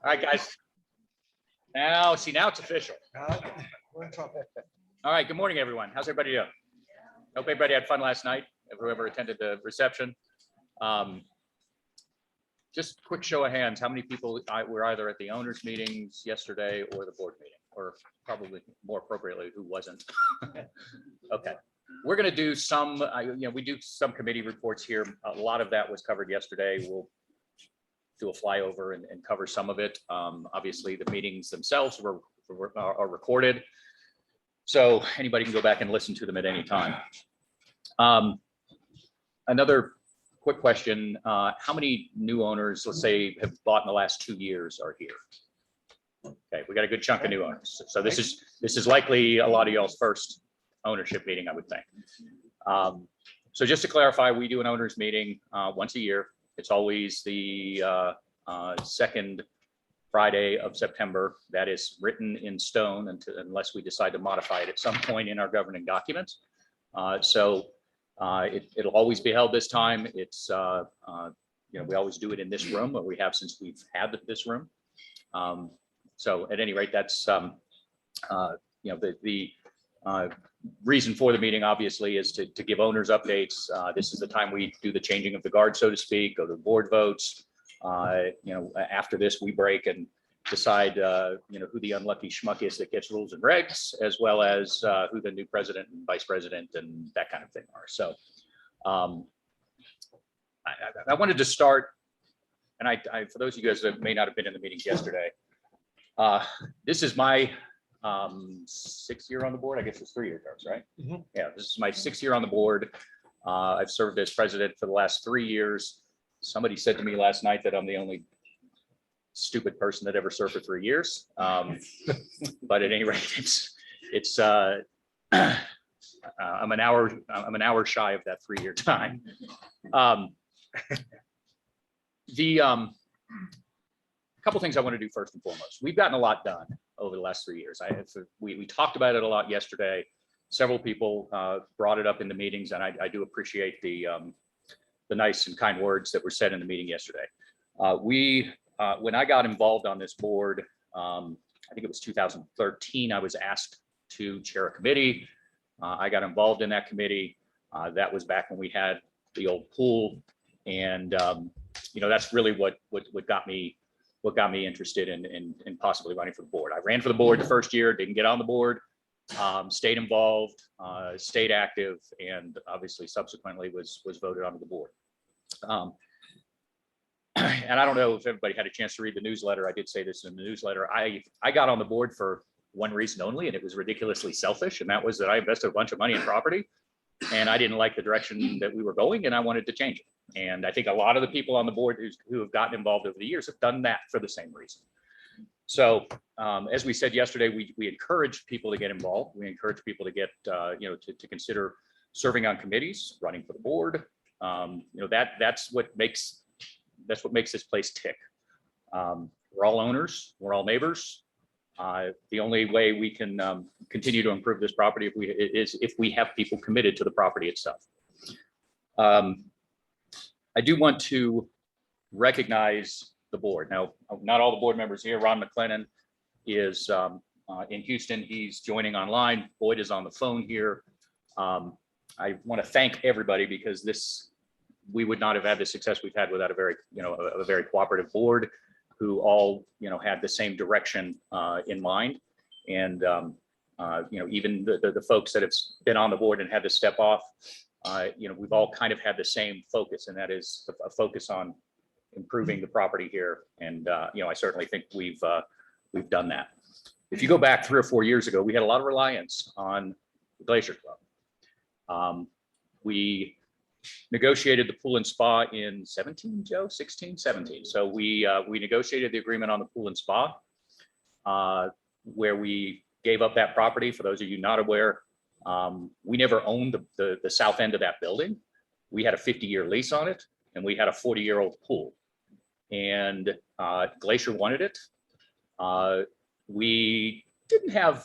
All right, guys. Now it's official. We're in trouble. All right, good morning, everyone. How's everybody doing? Hope everybody had fun last night, whoever attended the reception. Just quick show of hands, how many people were either at the owners meetings yesterday or the board meeting, or probably more appropriately, who wasn't? Okay, we're gonna do some, we do some committee reports here. A lot of that was covered yesterday. We'll do a flyover and cover some of it. Obviously, the meetings themselves are recorded, so anybody can go back and listen to them at any time. Another quick question, how many new owners, let's say, have bought in the last 2 years are here? Okay, we got a good chunk of new owners. So this is likely a lot of y'all's first ownership meeting, I would think. So just to clarify, we do an owners meeting once a year. It's always the second Friday of September. That is written in stone unless we decide to modify it at some point in our governing documents. It'll always be held this time. It's we always do it in this room, or we have since we've had this room. So at any rate, that's the reason for the meeting obviously is to give owners updates. This is the time we do the changing of the guard, so to speak, go to board votes. After this, we break and decide who the unlucky schmuck is that gets rules and regs, as well as who the new president and vice president and that kind of thing are. So I wanted to start, and I for those of you guys that may not have been in the meetings yesterday, this is my 6th year on the board. I guess it's 3-year terms, right? Mm-hmm. Yeah, this is my 6th year on the board. I've served as president for the last 3 years. Somebody said to me last night that I'm the only stupid person that ever served for 3 years. But at any rate, I'm an hour shy of that 3-year time. A couple things I want to do first and foremost. We've gotten a lot done over the last 3 years. We talked about it a lot yesterday. Several people brought it up in the meetings, and I do appreciate the nice and kind words that were said in the meeting yesterday. When I got involved on this board, I think it was 2013, I was asked to chair a committee. I got involved in that committee. That was back when we had the old pool, and that's really what got me interested in possibly running for the board. I ran for the board the first year, didn't get on the board, stayed involved, stayed active, and obviously subsequently was voted onto the board. And I don't know if everybody had a chance to read the newsletter. I did say this in the newsletter. I got on the board for one reason only, and it was ridiculously selfish, and that was that I invested a bunch of money in property, and I didn't like the direction that we were going, and I wanted to change it. And I think a lot of the people on the board who have gotten involved over the years have done that for the same reason. So as we said yesterday, we encourage people to get involved. We encourage people to get, to consider serving on committees, running for the board. That's what makes this place tick. We're all owners, we're all neighbors. The only way we can continue to improve this property is if we have people committed to the property itself. I do want to recognize the board. Now, not all the board members here. Ron McLennan is in Houston. He's joining online. Boyd is on the phone here. I want to thank everybody because we would not have had the success we've had without a very cooperative board who all had the same direction in mind. And even the folks that have been on the board and had to step off, we've all kind of had the same focus, and that is a focus on improving the property here. And I certainly think we've done that. If you go back 3 or 4 years ago, we had a lot of reliance on the Glacier Club. We negotiated the pool and spa in 16, 17. So we negotiated the agreement on the pool and spa, where we gave up that property. For those of you not aware, we never owned the south end of that building. We had a 50-year lease on it, and we had a 40-year-old pool. And Glacier wanted it. We didn't have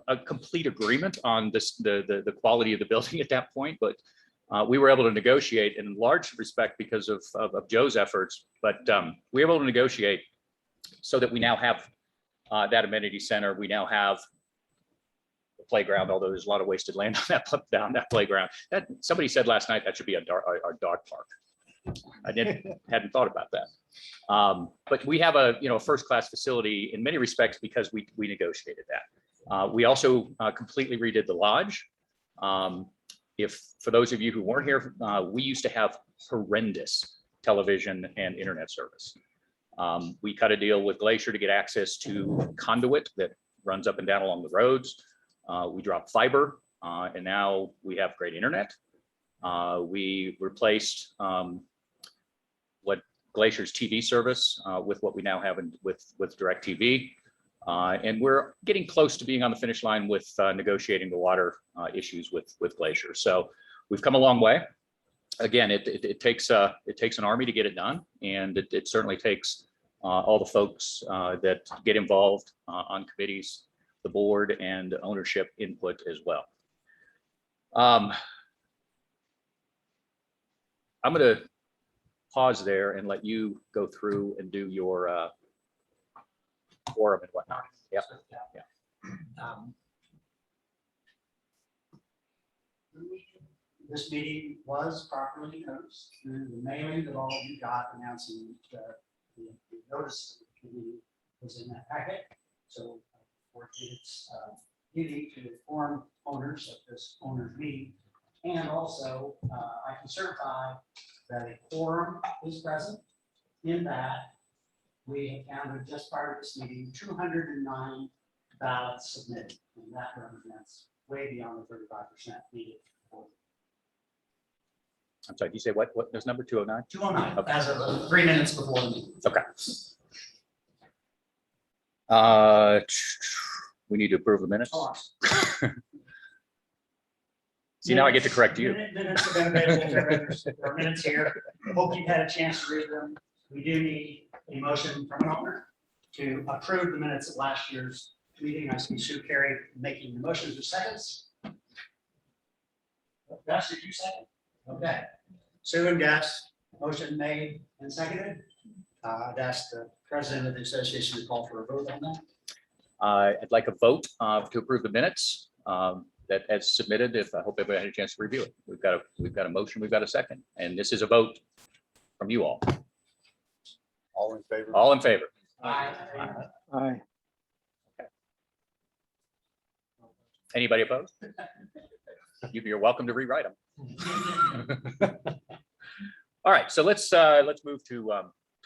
a complete agreement on the quality of the building at that point, but we were able to negotiate in large respect because of Joe's efforts, but we were able to negotiate so that we now have that amenity center. We now have the playground, although there's a lot of wasted land on that playground. That somebody said last night that should be our dog park. I hadn't thought about that. But we have a first-class facility in many respects because we negotiated that. We also completely redid the lodge. For those of you who weren't here, we used to have horrendous television and internet service. We cut a deal with Glacier to get access to conduit that runs up and down along the roads. We dropped fiber, and now we have great internet. We replaced what Glacier's TV service with what we now have with DirecTV. And we're getting close to being on the finish line with negotiating the water issues with Glacier. So we've come a long way. Again, it takes an army to get it done, and it certainly takes all the folks that get involved on committees, the board, and ownership input as well. I'm going to pause there and let you go through and do your quorum and whatnot. Yep. Yeah. This meeting was properly noticed through the mailing that all of you got announcing the notice of the committee was in that packet. So it's duty to inform owners of this owners meeting. And also I can certify that a quorum is present in that we have counted just prior to this meeting 209 ballots submitted, and that represents way beyond the 35% needed. I'm sorry, did you say what there's number 209? 209, okay. As of 3 minutes before the meeting. Okay. We need to approve the minutes. Oh, See, now I get to correct you. Minutes have been available to readers. There are minutes here. I hope you've had a chance to read them. We do need a motion from an owner to approve the minutes of last year's meeting. I see Sue Carey making the motions for seconds. Gus, did you second? Okay. Sue and Gus, motion made and seconded. I'd ask the president of the association to call for a vote on that. I'd like a vote to approve the minutes that as submitted. I hope everybody had a chance to review it. We've got a motion, we've got a second, and this is a vote from you all. All in favor? All in favor? Aye. Aye. Anybody opposed? You're welcome to rewrite them. All right, so let's move to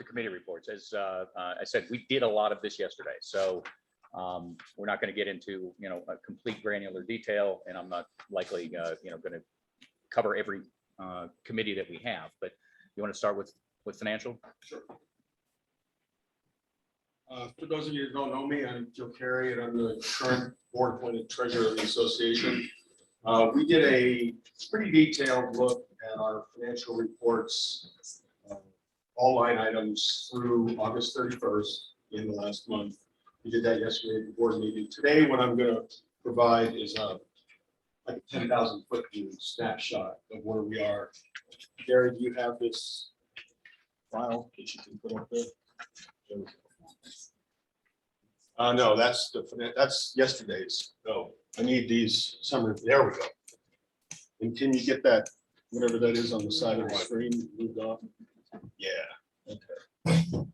committee reports. As I said, we did a lot of this yesterday, so we're not going to get into a complete granular detail, and I'm not likely going to cover every committee that we have. But you want to start with financial? Sure. For those of you who don't know me, I'm Joe Carey, and I'm the current board appointed treasurer of the association. We did a pretty detailed look at our financial reports, all line items through August 31st in the last month. We did that yesterday at the board meeting. Today, what I'm going to provide is like a 10,000 foot view snapshot of where we are. Gary, do you have this file that you can put up there? No, that's yesterday's. No, I need these summary. There we go. And can you get that, whatever that is on the side of the screen, moved off? Yeah. Okay.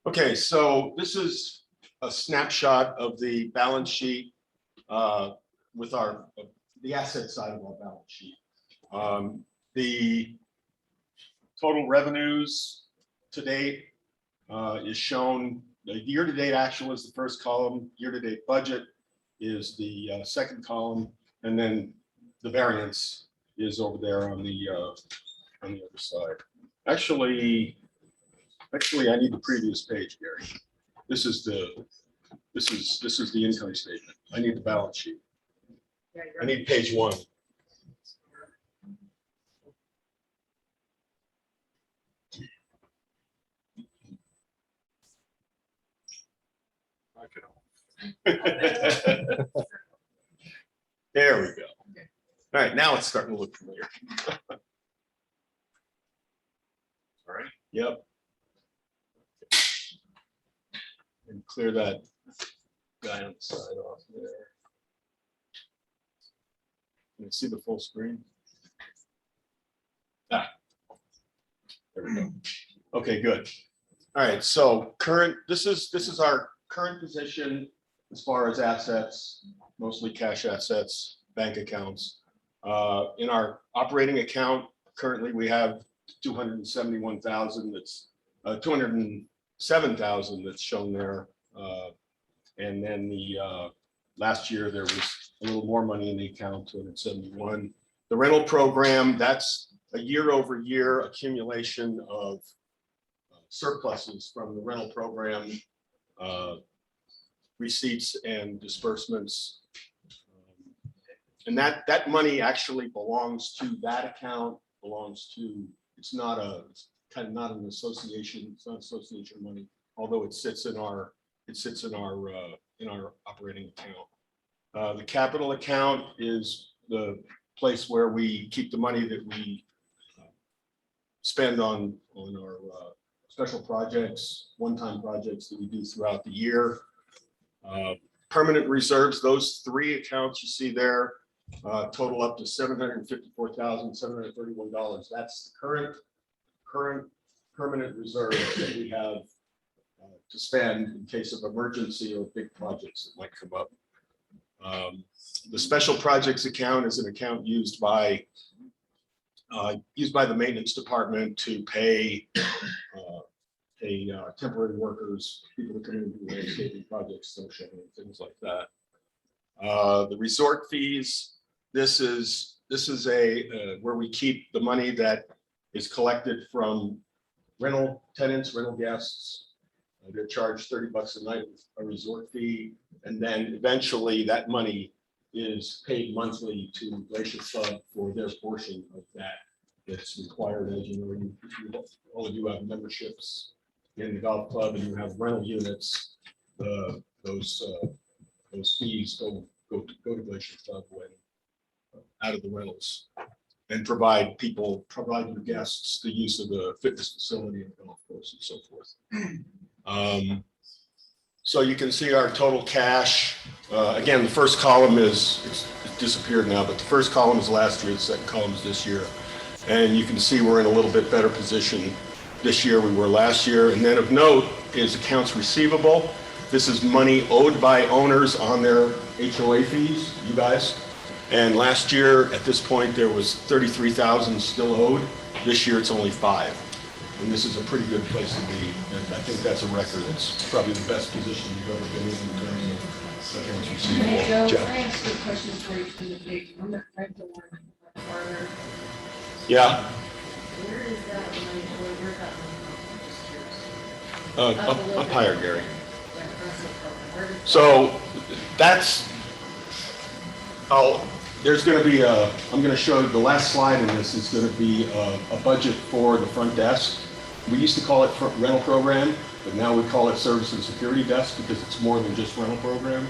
Okay, so this is a snapshot of the balance sheet with the asset side of our balance sheet. The total revenues to date is shown. The year-to-date actual is the first column. Year-to-date budget is the second column, and then the variance is over there on the other side. Actually, I need the previous page, Gary. This is the income statement. I need the balance sheet. I need page 1. There we go. All right, now it's starting to look familiar. Yep. And clear that guy on the side off there. Can you see the full screen? Ah. There we go. Okay, good. All right, so this is our current position as far as assets, mostly cash assets, bank accounts. In our operating account, currently we have 271,000. That's 207,000 that's shown there. And then the last year there was a little more money in the account, 271. The rental program, that's a year-over-year accumulation of surpluses from the rental program, receipts and disbursements. And that money actually belongs to that account, it's kind of not an association, it's not association money, although it sits in our operating account. The capital account is the place where we keep the money that we spend on our special projects, one-time projects that we do throughout the year. Permanent reserves, those three accounts you see there total up to $754,731. That's the current permanent reserve that we have to spend in case of emergency or big projects that might come up. The special projects account is an account used by the maintenance department to pay temporary workers, people that come in and do landscaping projects, social and things like that. The resort fees, this is where we keep the money that is collected from rental tenants, rental guests. They're charged $30 a night, a resort fee, and then eventually that money is paid monthly to Glacier Club for their portion of that. That's required, as you know, all of you have memberships in the golf club and you have rental units. Those fees go to Glacier Club when out of the rentals, and provide your guests the use of the fitness facility and golf course and so forth. So you can see our total cash. Again, the first column it's disappeared now, but the first column is last year, the second column is this year. And you can see we're in a little bit better position this year we were last year. And then of note is accounts receivable. This is money owed by owners on their HOA fees, you guys. And last year at this point there was 33,000 still owed. This year it's only 5. And this is a pretty good place to be. And I think that's a record. It's probably the best position you've ever been in terms of accounts receivable. Hey, Joe, Jeff. I ask you a question for you from the big one that rental one, farther. Yeah, Where is that money, where that money from? I'm just curious. up higher, Gary. Yeah, that's no problem. Where does that- So that's, there's going to be I'm going to show the last slide in this is going to be a budget for the front desk. We used to call it rental program, but now we call it service and security desk because it's more than just rental program.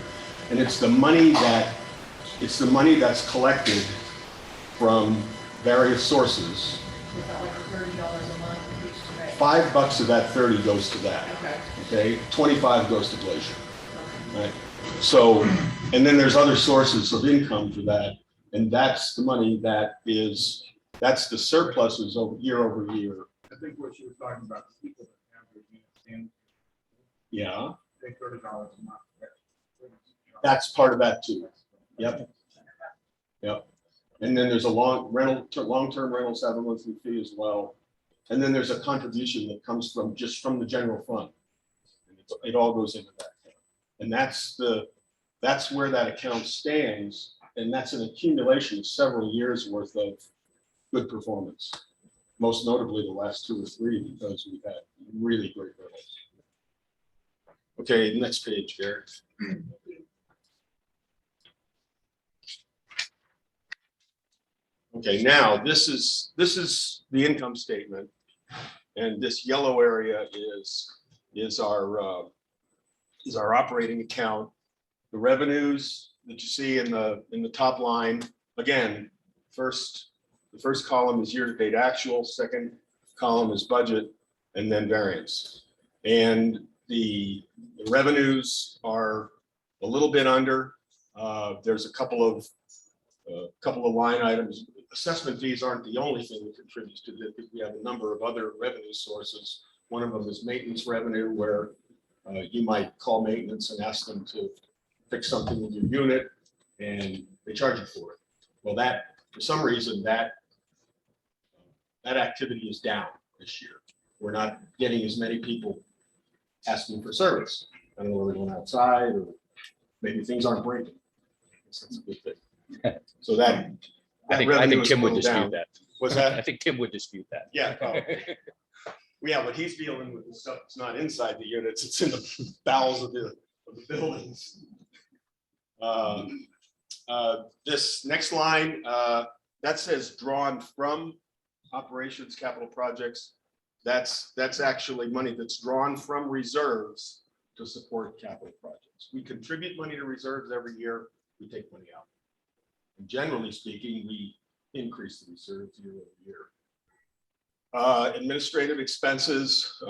And it's the money that's collected from various sources. Is that like $30 a month each to pay? $5 of that 30 goes to that. Okay. Okay, 25 goes to Glacier. Right. So, and then there's other sources of income for that. And that's the money that's the surpluses year over year. I think what you were talking about, the people that have their units in, Yeah, pay $30 a month. that's part of that too. Yep. Yep. And then there's a long-term rentals have a monthly fee as well. And then there's a contribution that comes from the general fund. And it all goes into that account. And that's where that account stands. And that's an accumulation of several years worth of good performance. Most notably the last 2 or 3 because we've had really great rentals. Okay, next page, Gary. Okay, now this is the income statement, and this yellow area is our operating account. The revenues that you see in the top line, again, the first column is year-to-date actual, second column is budget, and then variance. And the revenues are a little bit under. There's a couple of line items. Assessment fees aren't the only thing that contributes to this. We have a number of other revenue sources. One of them is maintenance revenue, where you might call maintenance and ask them to fix something with your unit, and they charge you for it. Well, that, for some reason, that activity is down this year. We're not getting as many people asking for service. I don't know whether they're going outside or maybe things aren't breaking. That's a good thing. So that. I think revenue is Tim a would little down. dispute that. Was I that? think Tim would dispute that. Yeah, probably. Yeah, but he's dealing with the stuff that's not inside the units, it's in the bowels of the buildings. This next line, that says drawn from operations capital projects. That's actually money that's drawn from reserves to support capital projects. We contribute money to reserves every year, we take money out. And generally speaking, we increase the reserves year over year. Administrative expenses,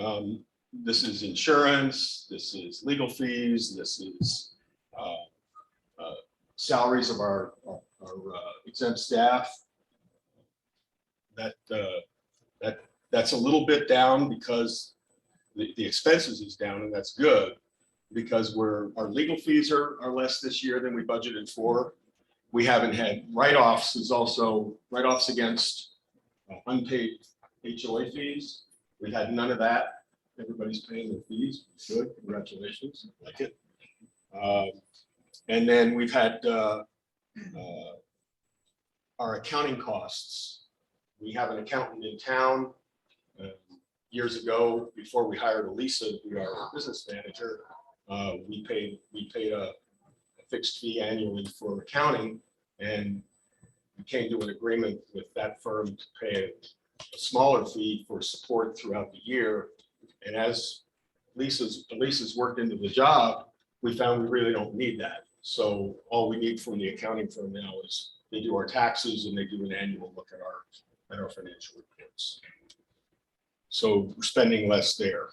this is insurance, this is legal fees, this is salaries of our exempt staff. That's a little bit down because the expenses is down, and that's good because our legal fees are less this year than we budgeted for. We haven't had write-offs, is also write-offs against unpaid HOA fees. We had none of that. Everybody's paying their fees. Good, congratulations, like it. And then we've had our accounting costs. We have an accountant in town. Years ago, before we hired Elisa to be our business manager, we paid a fixed fee annually for accounting, and we came to an agreement with that firm to pay a smaller fee for support throughout the year. And as Lisa's worked into the job, we found we really don't need that. So all we need from the accounting firm now is they do our taxes and they do an annual look at our financial reports. So we're spending less there.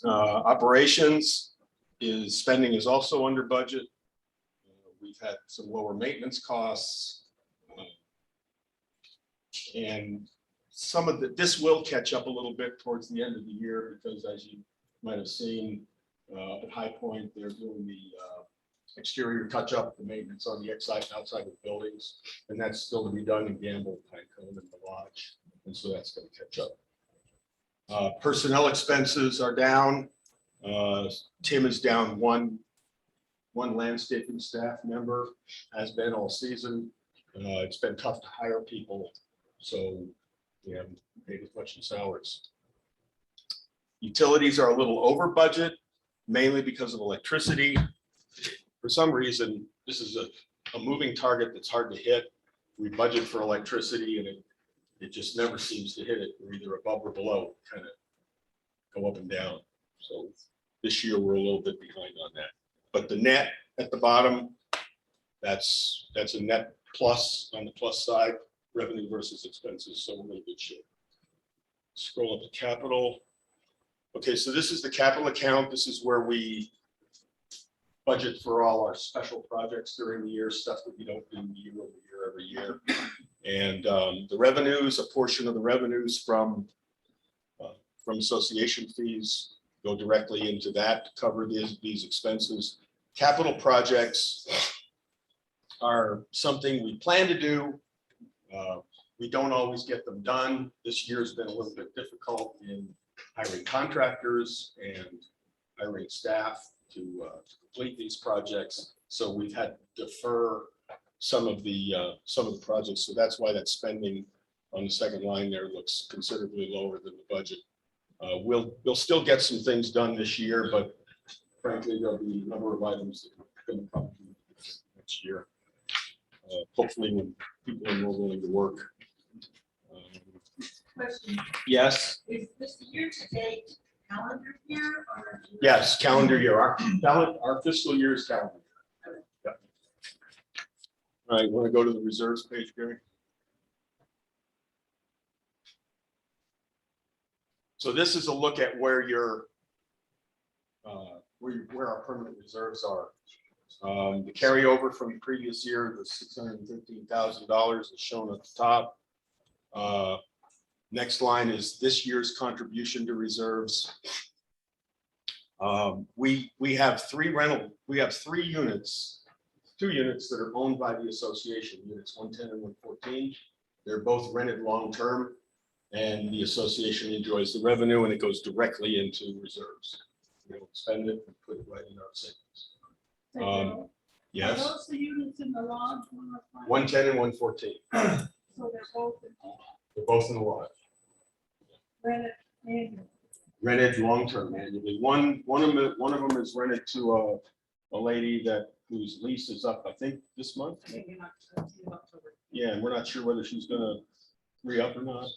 Operations spending is also under budget. We've had some lower maintenance costs. And this will catch up a little bit towards the end of the year because, as you might have seen at High Point, they're doing the exterior touch up, the maintenance on the outside of the buildings, and that's still to be done in Gamble, Pinecone, and the Lodge, and so that's going to catch up. Personnel expenses are down. Tim is down one landscaping staff member, has been all season. It's been tough to hire people, so we haven't paid as much in salaries. Utilities are a little over budget, mainly because of electricity. For some reason, this is a moving target that's hard to hit. We budget for electricity and it just never seems to hit it. We're either above or below, kind of go up and down. So this year we're a little bit behind on that. But the net at the bottom, that's a net plus on the plus side, revenue versus expenses. So we're in good shape. Scroll up to capital. Okay, so this is the capital account. This is where we budget for all our special projects during the year, stuff that we don't do year over year, every year. And the revenues, a portion of the revenues from association fees go directly into that to cover these expenses. Capital projects are something we plan to do. We don't always get them done. This year's been a little bit difficult in hiring contractors and hiring staff to complete these projects. So we've had to defer some of the projects. So that's why that spending on the second line there looks considerably lower than the budget. We'll still get some things done this year, but frankly, there'll be a number of items that are going to come next year. Hopefully when people are more willing to work. Question, Yes, is this year-to-date calendar year or? yes, calendar year. Our fiscal year is calendar year. Yep. All right, want to go to the reserves page, Gary? So this is a look at where your, where our permanent reserves are. The carryover from the previous year, the $615,000 is shown at the top. Next line is this year's contribution to reserves. We have three units, 2 units that are owned by the association, units 110 and 114. They're both rented long-term, and the association enjoys the revenue, and it goes directly into reserves. We don't spend it, we put it right in our savings. Are Yes, those the units in the lodge? 110 and 114. So they're both in They're both in the lodge. rented annually. Rented long-term annually. One of them is rented to a lady whose lease is up, I think, this month. Maybe not until October. Yeah, and we're not sure whether she's gonna re-up or not.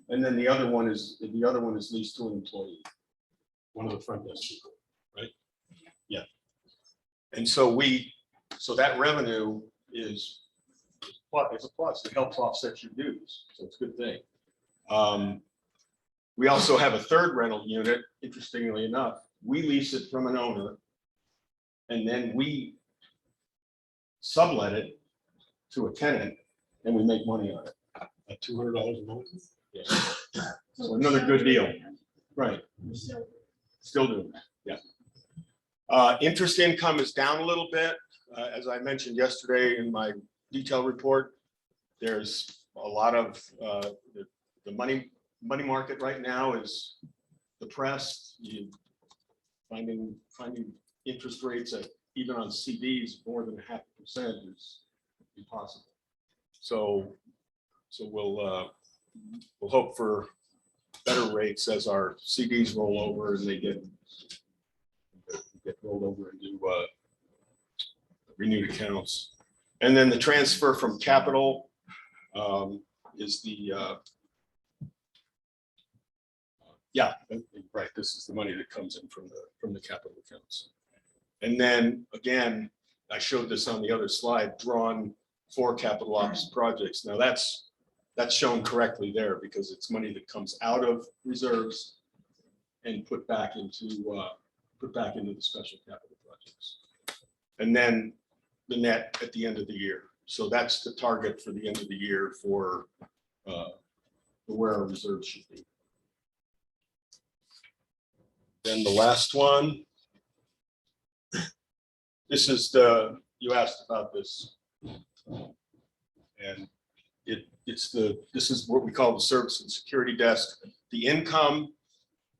And then the other one is leased to an employee, one of the front desk people, right? Yeah. And so that revenue is a plus. It helps offset your dues, so it's a good thing. We also have a third rental unit, interestingly enough. We lease it from an owner, and then we sublet it to a tenant, and we make money on it at $200 a month. Yeah. So another good deal, right? Still doing that, yeah. Interest income is down a little bit. As I mentioned yesterday in my detailed report, there's a lot of the money market right now is depressed. Finding interest rates at even on CDs more than 0.5% is impossible. So we'll hope for better rates as our CDs roll over and they get rolled over into renewed accounts. And then the transfer from capital is the yeah, right. This is the money that comes in from the capital accounts. And then again, I showed this on the other slide, drawn for capital ops projects. Now that's shown correctly there because it's money that comes out of reserves and put back into the special capital projects. And then the net at the end of the year. So that's the target for the end of the year for where our reserves should be. Then the last one. This is you asked about this. And this is what we call the service and security desk. The income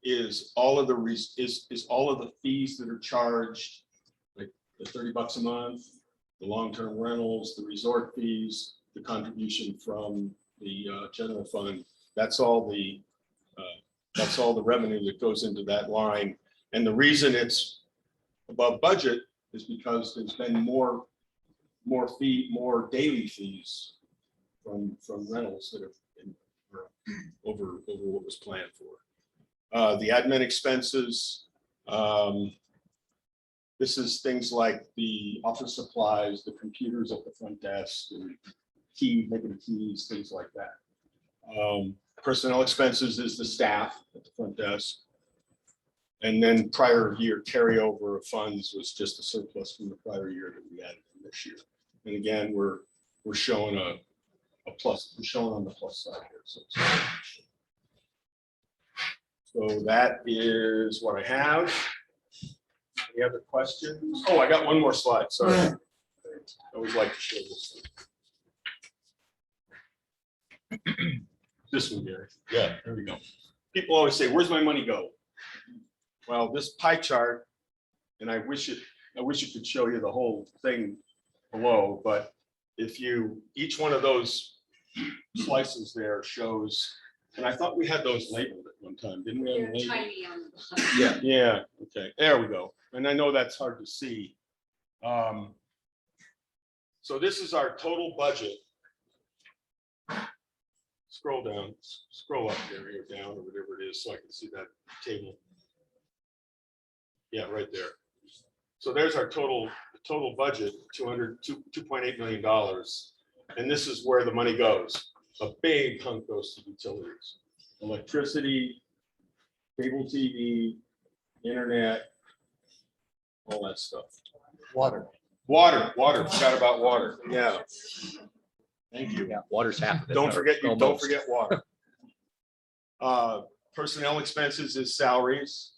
is all of the fees that are charged, like the $30 a month, the long-term rentals, the resort fees, the contribution from the general fund. That's all the revenue that goes into that line. And the reason it's above budget is because there's been more daily fees from rentals that have been over what was planned for. The admin expenses, this is things like the office supplies, the computers at the front desk, and making keys, things like that. Personnel expenses is the staff at the front desk. And then prior year carryover of funds was just a surplus from the prior year that we added in this year. And again, we're showing a plus, we're showing on the plus side here. So that is what I have. Any other questions? Oh, I got one more slide, sorry. I always like to show this. This one, Gary. Yeah, there we go. People always say, where's my money go? Well, this pie chart, and I wish it could show you the whole thing below, but each one of those slices there shows, and I thought we had those labeled at one time, didn't we? They're Have them labeled? tiny on the bottom. Yeah, okay, there we go. And I know that's hard to see. So this is our total budget. Scroll down, scroll up there or down or whatever it is, so I can see that table. Yeah, right there. So there's our total budget, $2.8 million. And this is where the money goes. A big hunk goes to utilities, electricity, cable TV, internet, all that stuff. Water. Water, forgot about water, yeah. Thank you. Yeah, water's half of it. Don't or forget, don't almost. forget water. Personnel expenses is salaries,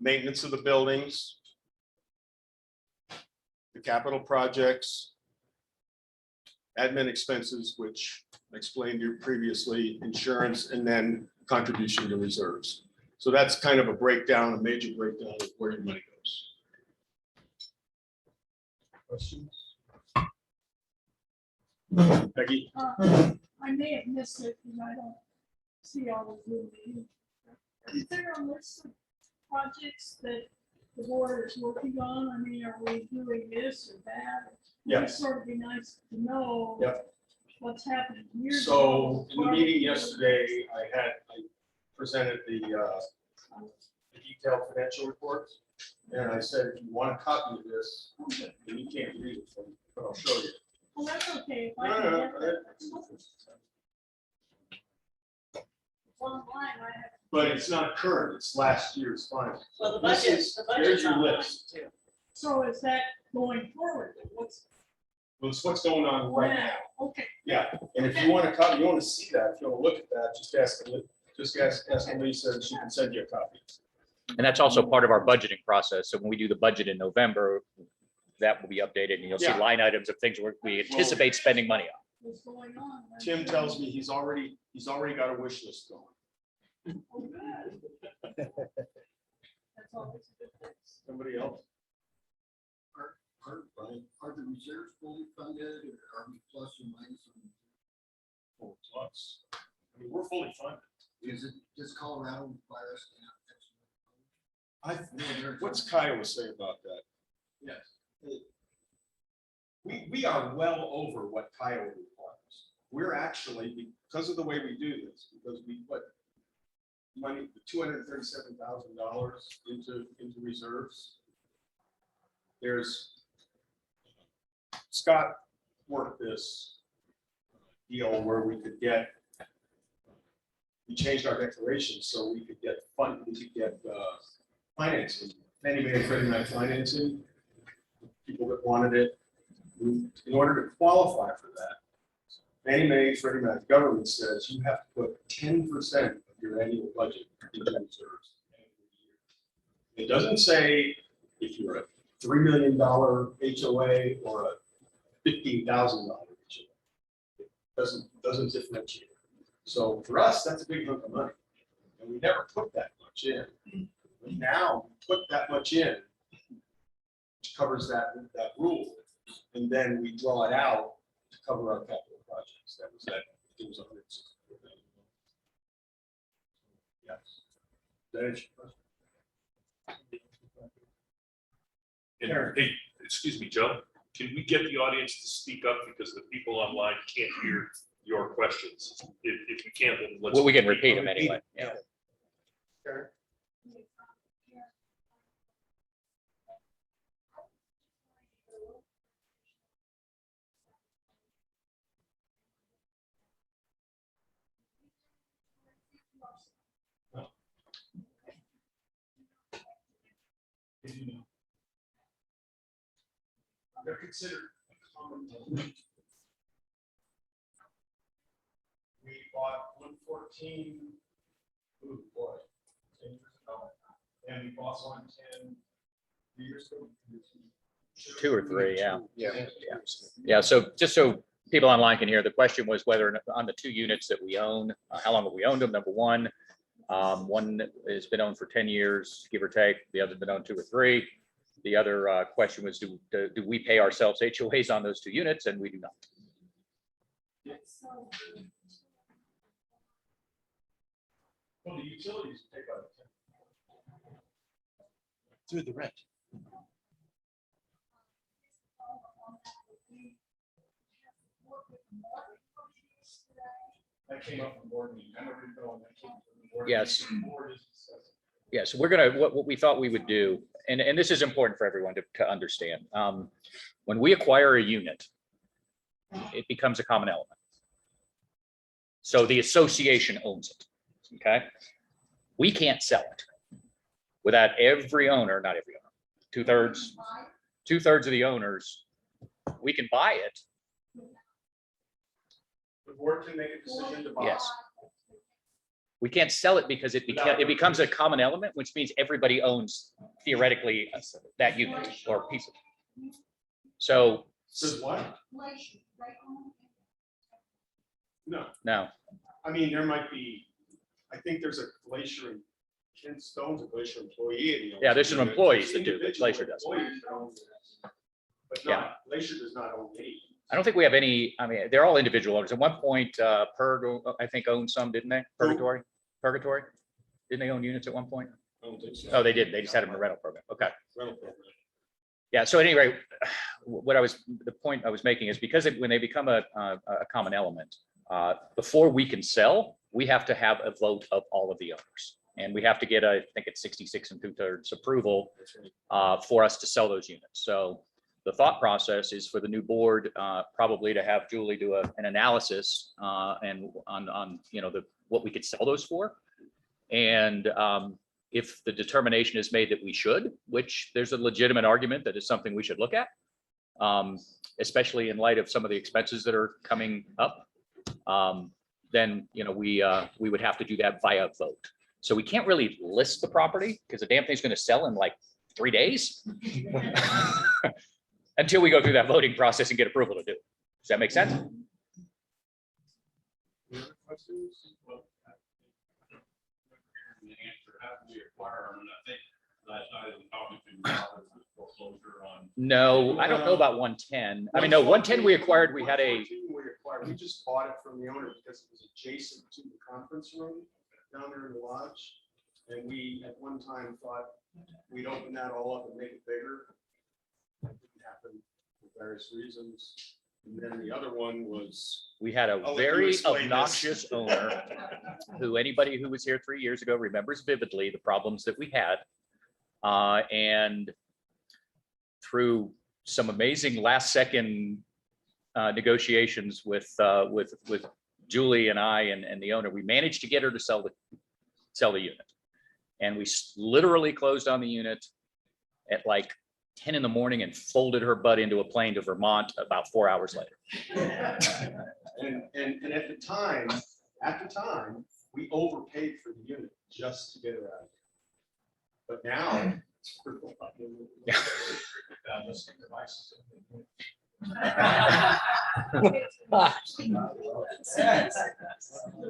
maintenance of the buildings, the capital projects, admin expenses, which I explained to you previously, insurance, and then contribution to reserves. So that's kind of a breakdown, a major breakdown of where your money goes. Questions? Peggy? I may have missed it because I don't see all the movie. Is there a list of projects that the board is working on? I mean, are we doing this or that? Yes. It'd sort of be nice to know. Yep. What's happening here. So in the meeting yesterday, I presented the detailed financial reports. And I said, if you want a copy of this, and you can't read it, but I'll show you. Well, that's okay. If I No, can no, get no, that, that's fine. Online, I have. But it's not current, it's last year's final. Well, the This budget, is- the Here's budget's your online list. too. So is that going forward? What's? Well, it's what's going on right now. Okay. Yeah, and if you want a copy, you want to see that, if you want to look at that, just ask Lisa, and she can send you a copy. And that's also part of our budgeting process. So when we do the budget in November, that will be updated and you'll see Yeah. line items of things we anticipate spending money on. What's going on? Tim tells me he's already got a wish list going. Oh, good. That's always a good thing. Somebody else? Are the reserves fully funded or are we plus or minus? Oh, plus. I mean, we're fully funded. Is it, does Colorado require us to have? What's Kiowa say about that? Yes. We are well over what Kiowa requires. We're actually, because of the way we do this, because we put money, $237,000 into reserves. Scott worked this deal where we changed our declaration so we could get financing, Fannie Mae and Freddie Mac financing, people that wanted it. In order to qualify for that, Fannie Mae, Freddie Mac, government says you have to put 10% of your annual budget into reserves. It doesn't say if you're a $3 million HOA or a $15,000 HOA. It doesn't differentiate. So for us, that's a big hunk of money. And we never put that much in. But now we put that much in, which covers that rule. And then we draw it out to cover our capital projects. That was that. It was 164 million. Yes. That answer your question? And, hey, excuse me, Joe, can we get the audience to speak up because the people online can't hear your questions? If we can't, then let's. Well, we can repeat them anyway. Yeah. Karen? They're considered a common element. We bought 114, ooh, boy, 10 years ago. And we bought 110 years ago. 2 or 3, yeah. Yeah. Yeah, so just so people online can hear, the question was whether on the 2 units that we own, how long have we owned them? Number one, one has been owned for 10 years, give or take. The other been owned 2 or 3. The other question was, do we pay ourselves HOAs on those 2 units? And we do not. Well, the utilities take out. Through the rent. That came up from board meeting. I never even know when that came from the board. Yes. meeting. The board is discussing. Yes, we're gonna, what we thought we would do, and this is important for everyone to understand. When we acquire a unit, it becomes a common element. So the association owns it, okay? We can't sell it without every owner, not every owner, two-thirds of the owners. We can buy it. The board can make a decision to buy. Yes. We can't sell it because it becomes a common element, which means everybody owns theoretically that unit or piece of it. So, Says what? No, no, I mean, there might be, I think there's a Glacier and Ken Stone's a Glacier employee. Yeah, there's some employees that do, but Individual Glacier doesn't. employees that own this. But Yeah. not, Glacier does not own any. I don't think we have any, I mean, they're all individual owners. At one point, I think owned some, didn't they? Purgatory? Didn't they own units at one point? I don't think so. Oh, they did. They just had them in a rental program. Okay. Rental program. Yeah, so anyway, the point I was making is because when they become a common element, before we can sell, we have to have a vote of all of the owners. And we have to get, I think it's 66 and 2/3 approval for us to sell those units. So the thought process is for the new board, probably to have Julie do an analysis and on, what we could sell those for. And if the determination is made that we should, which there's a legitimate argument that is something we should look at, especially in light of some of the expenses that are coming up, then, we would have to do that via vote. So we can't really list the property because the damn thing's going to sell in like 3 days until we go through that voting process and get approval to do it. Does that make sense? Any other questions? Well, the answer, how do we acquire them? And I think last night I was talking to foreclosure on. No, I don't know about 110. I mean, no, 110 we acquired, we We just bought it from the owner because it was adjacent to the conference room down there in the lodge. And we at one time thought we'd open that all up and make it bigger. That didn't happen for various reasons. And then the other one was. we had a I'll let you very explain this. obnoxious owner who anybody who was here 3 years ago remembers vividly the problems that we had. And through some amazing last second negotiations with Julie and I and the owner, we managed to get her to sell the unit. And we literally closed on the unit at like 10 in the morning and folded her butt into a plane to Vermont about 4 hours later. And at the time, we overpaid for the unit just to get her out. But now. A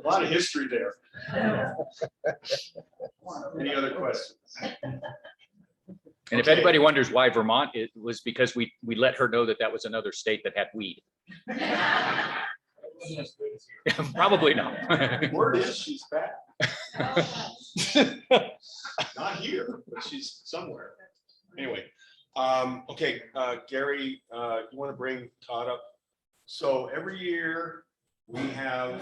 lot of history there. Any other questions? And if anybody wonders why Vermont, it was because we let her know that was another state that had weed. Probably not. Word is she's back. Not here, but she's somewhere. Anyway, okay, Gary, you want to bring Todd up? So every year we have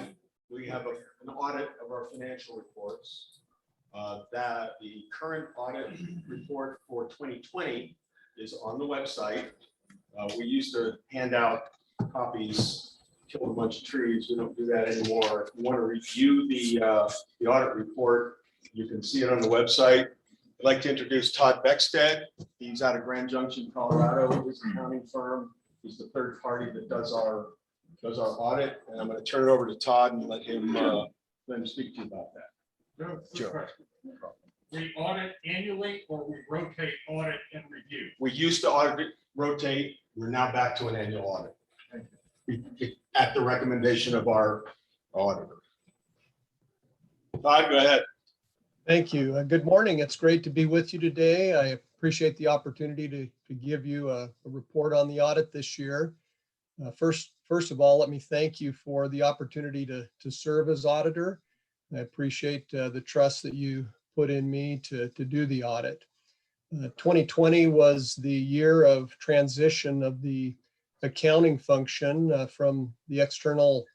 an audit of our financial reports. That the current audit report for 2020 is on the website. We used to hand out copies, kill a bunch of trees. We don't do that anymore. If you want to review the audit report, you can see it on the website. I'd like to introduce Todd Beckstead. He's out of Grand Junction, Colorado. His accounting firm. He's the third party that does our audit. And I'm going to turn it over to Todd and let him speak to you about that. No, quick Sure. question. We audit annually or we rotate audit and review? We used to audit, rotate. We're now back to an annual audit at the recommendation of our auditor. Todd, go ahead. Thank you. Good morning. It's great to be with you today. I appreciate the opportunity to give you a report on the audit this year. First of all, let me thank you for the opportunity to serve as auditor. I appreciate the trust that you put in me to do the audit. 2020 was the year of transition of the accounting function from the external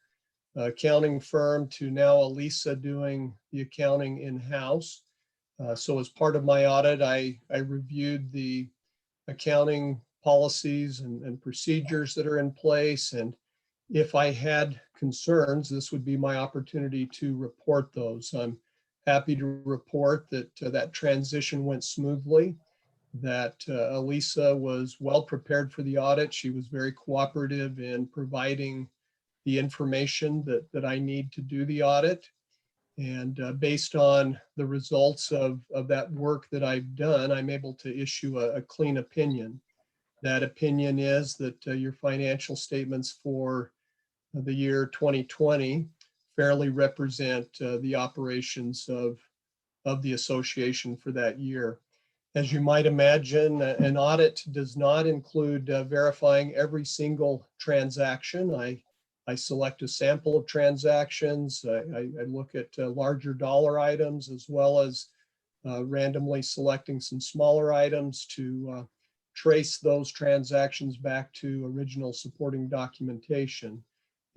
accounting firm to now Elisa doing the accounting in-house. So as part of my audit, I reviewed the accounting policies and procedures that are in place. And if I had concerns, this would be my opportunity to report those. I'm happy to report that that transition went smoothly, that Elisa was well prepared for the audit. She was very cooperative in providing the information that I need to do the audit. And based on the results of that work that I've done, I'm able to issue a clean opinion. That opinion is that your financial statements for the year 2020 fairly represent the operations of the association for that year. As you might imagine, an audit does not include verifying every single transaction. I select a sample of transactions. I look at larger dollar items as well as randomly selecting some smaller items to trace those transactions back to original supporting documentation.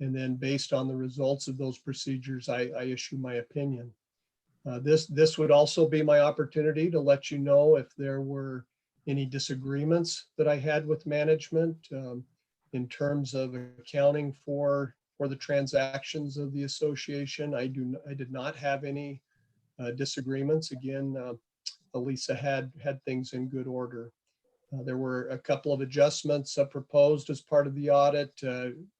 And then based on the results of those procedures, I issue my opinion. This would also be my opportunity to let you know if there were any disagreements that I had with management in terms of accounting for the transactions of the association. I did not have any disagreements. Again, Elisa had things in good order. There were a couple of adjustments proposed as part of the audit,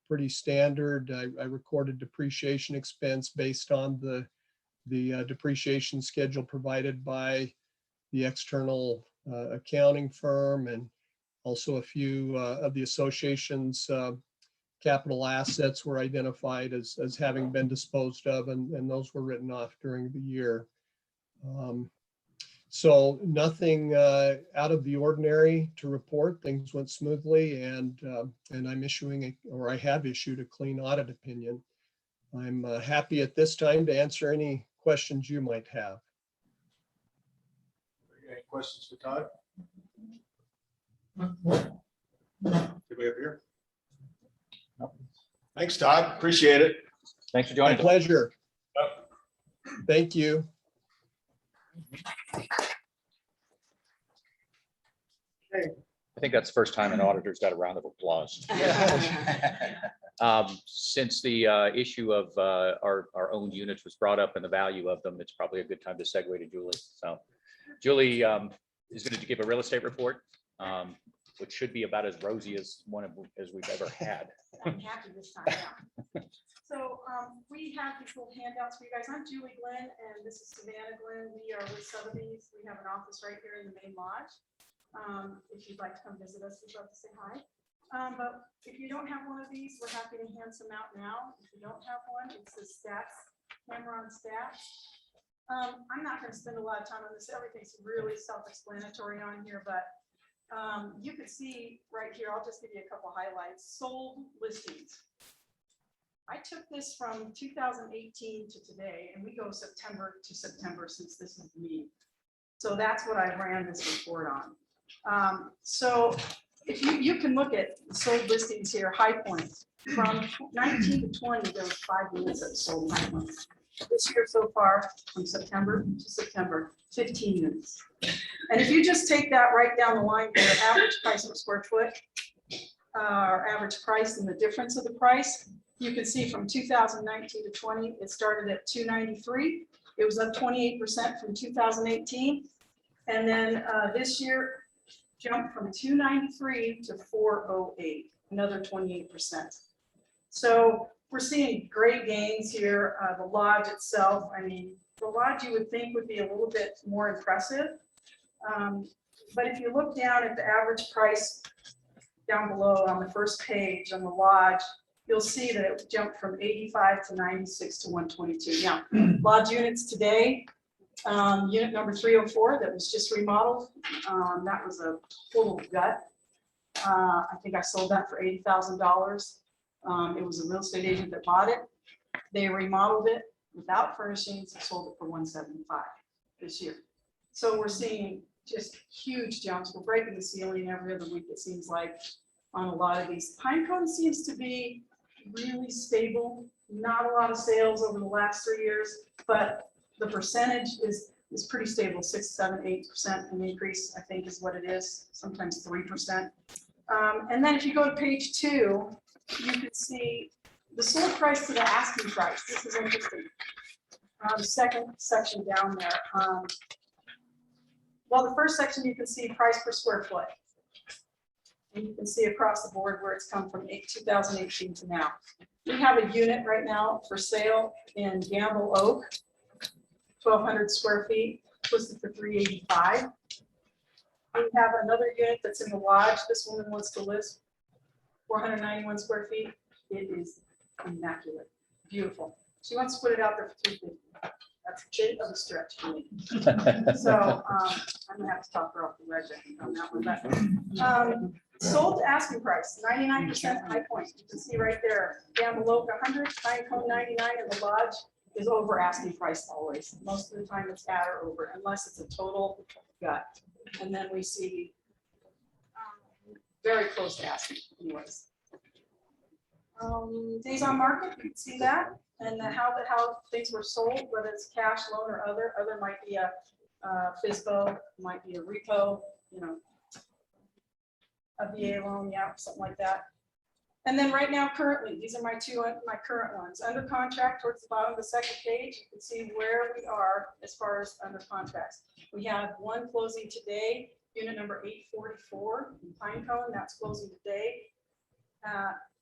pretty standard. I recorded depreciation expense based on the depreciation schedule provided by the external accounting firm, and also a few of the association's capital assets were identified as having been disposed of, and those were written off during the year. So nothing out of the ordinary to report. Things went smoothly, and I'm issuing I have issued a clean audit opinion. I'm happy at this time to answer any questions you might have. Any questions for Todd? Anybody up here? Thanks, Todd. Appreciate it. Thanks for My joining. pleasure. Thank you. I think that's the first time an auditor's got a round of applause. Since the issue of our own units was brought up and the value of them, it's probably a good time to segue to Julie. So Julie is going to give a real estate report, which should be about as rosy as as we've ever had. I'm happy this time, yeah. So we have these little handouts for you guys. I'm Julie Glenn, and this is Savannah Glenn. We are with Sotheby's. We have an office right here in the main lodge. If you'd like to come visit us, we'd love to say hi. But if you don't have one of these, we're happy to hand some out now. If you don't have one, it's the stats, camera on stats. I'm not going to spend a lot of time on this. Everything's really self-explanatory on here, but you can see right here, I'll just give you a couple highlights. Sold listings. I took this from 2018 to today, and we go September to September since this is me. So that's what I ran this report on. So if you can look at sold listings here, High Point, from 19 to 20, there was 5 units that sold High Point. This year so far, from September to September, 15 units. And if you just take that right down the line, your average price per square foot, our average price and the difference of the price, you can see from 2019 to 20, it started at $293. It was up 28% from 2018. And then this year jumped from 293 to 408, another 28%. So we're seeing great gains here. The lodge itself, I mean, the lodge you would think would be a little bit more impressive. But if you look down at the average price down below on the first page on the lodge, you'll see that it jumped from 85 to 96 to 122. Now, lodge units today, unit number 304 that was just remodeled, that was a total gut. I think I sold that for $80,000. It was a real estate agent that bought it. They remodeled it without furnishings and sold it for $175 this year. So we're seeing just huge jumps. We're breaking the ceiling every other week, it seems like, on a lot of these. Pinecone seems to be really stable. Not a lot of sales over the last 3 years, but the percentage is pretty stable, 6, 7, 8% an increase, I think is what it is, sometimes 3%. And then if you go to page 2, you can see the sold price to the asking price. This is interesting. The second section down there. Well, the first section, you can see price per square foot. And you can see across the board where it's come from 2018 to now. We have a unit right now for sale in Gamble Oak, 1,200 square feet, listed for $385. We have another unit that's in the lodge. This woman wants to list 491 square feet. It is immaculate, beautiful. She wants to put it out there for $350. That's a bit of a stretch for me. So I'm gonna have to talk her off the ledge I think, on that one. But sold to asking price, 99% High Point. You can see right there, Gamble Oak 100, Pinecone 99, and the lodge is over asking price always. Most of the time it's at or over, unless it's a total gut. And then we see very close to asking anyways. Days on market, you can see that, and how things were sold, whether it's cash, loan, or other. Other might be a FISBO, might be a repo, you know, a VA loan, yeah, something like that. And then right now, currently, these are my current ones. Under contract, towards the bottom of the second page, you can see where we are as far as under contracts. We have one closing today, unit number 844 in Pinecone, that's closing today.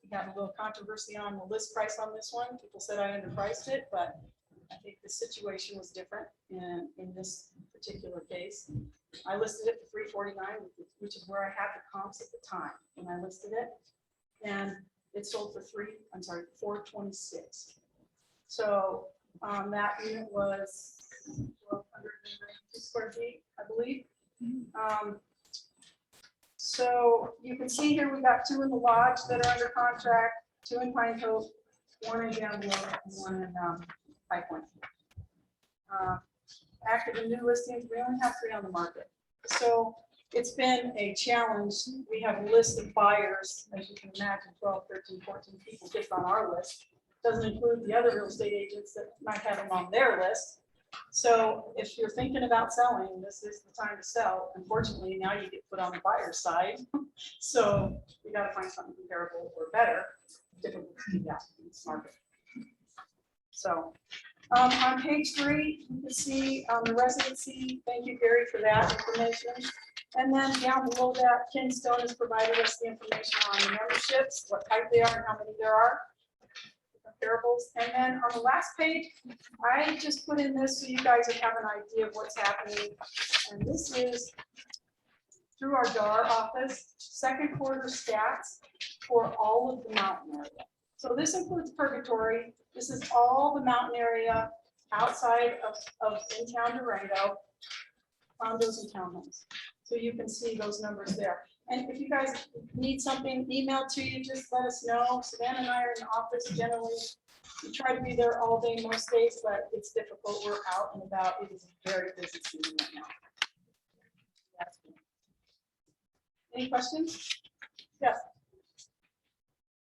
We got a little controversy on the list price on this one. People said I underpriced it, but I think the situation was different in this particular case. I listed it for $349, which is where I had the comps at the time when I listed it. And it sold for $426. So that unit was 1,292 square feet, I believe. So you can see here, we got 2 in the lodge that are under contract, 2 in Pine Cove, 1 in Gamble Oak, and 1 in High Point. Active and new listings, we only have 3 on the market. So it's been a challenge. We have a list of buyers, as you can imagine, 12, 13, 14 people just on our list. Doesn't include the other real estate agents that might have them on their list. So if you're thinking about selling, this is the time to sell. Unfortunately, now you get put on the buyer's side. So you got to find something comparable or better. Difficult to do that in this market. So on page 3, you can see the residency. Thank you, Gary, for that information. And then down below that, Ken Stone has provided us the information on the memberships, what type they are and how many there are. Comparables. And then on the last page, I just put in this so you guys would have an idea of what's happening. And this is through our DAR office, second quarter stats for all of the mountain area. So this includes Purgatory. This is all the mountain area outside of in-town Durango, condos and townhomes. So you can see those numbers there. And if you guys need something emailed to you, just let us know. Savannah and I are in the office generally. We try to be there all day most days, but it's difficult. We're out and about. It is a very busy season right now. That's me. Any questions? Yes.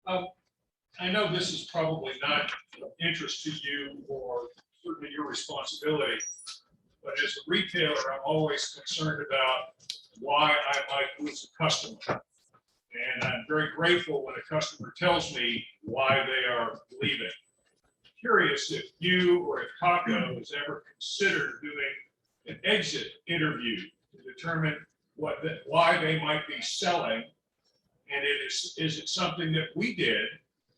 I know this is probably not of interest to you or certainly your responsibility, but as a retailer, I'm always concerned about why I might lose a customer. And I'm very grateful when a customer tells me why they are leaving. Curious if you or if Taco has ever considered doing an exit interview to determine why they might be selling. And is it something that we did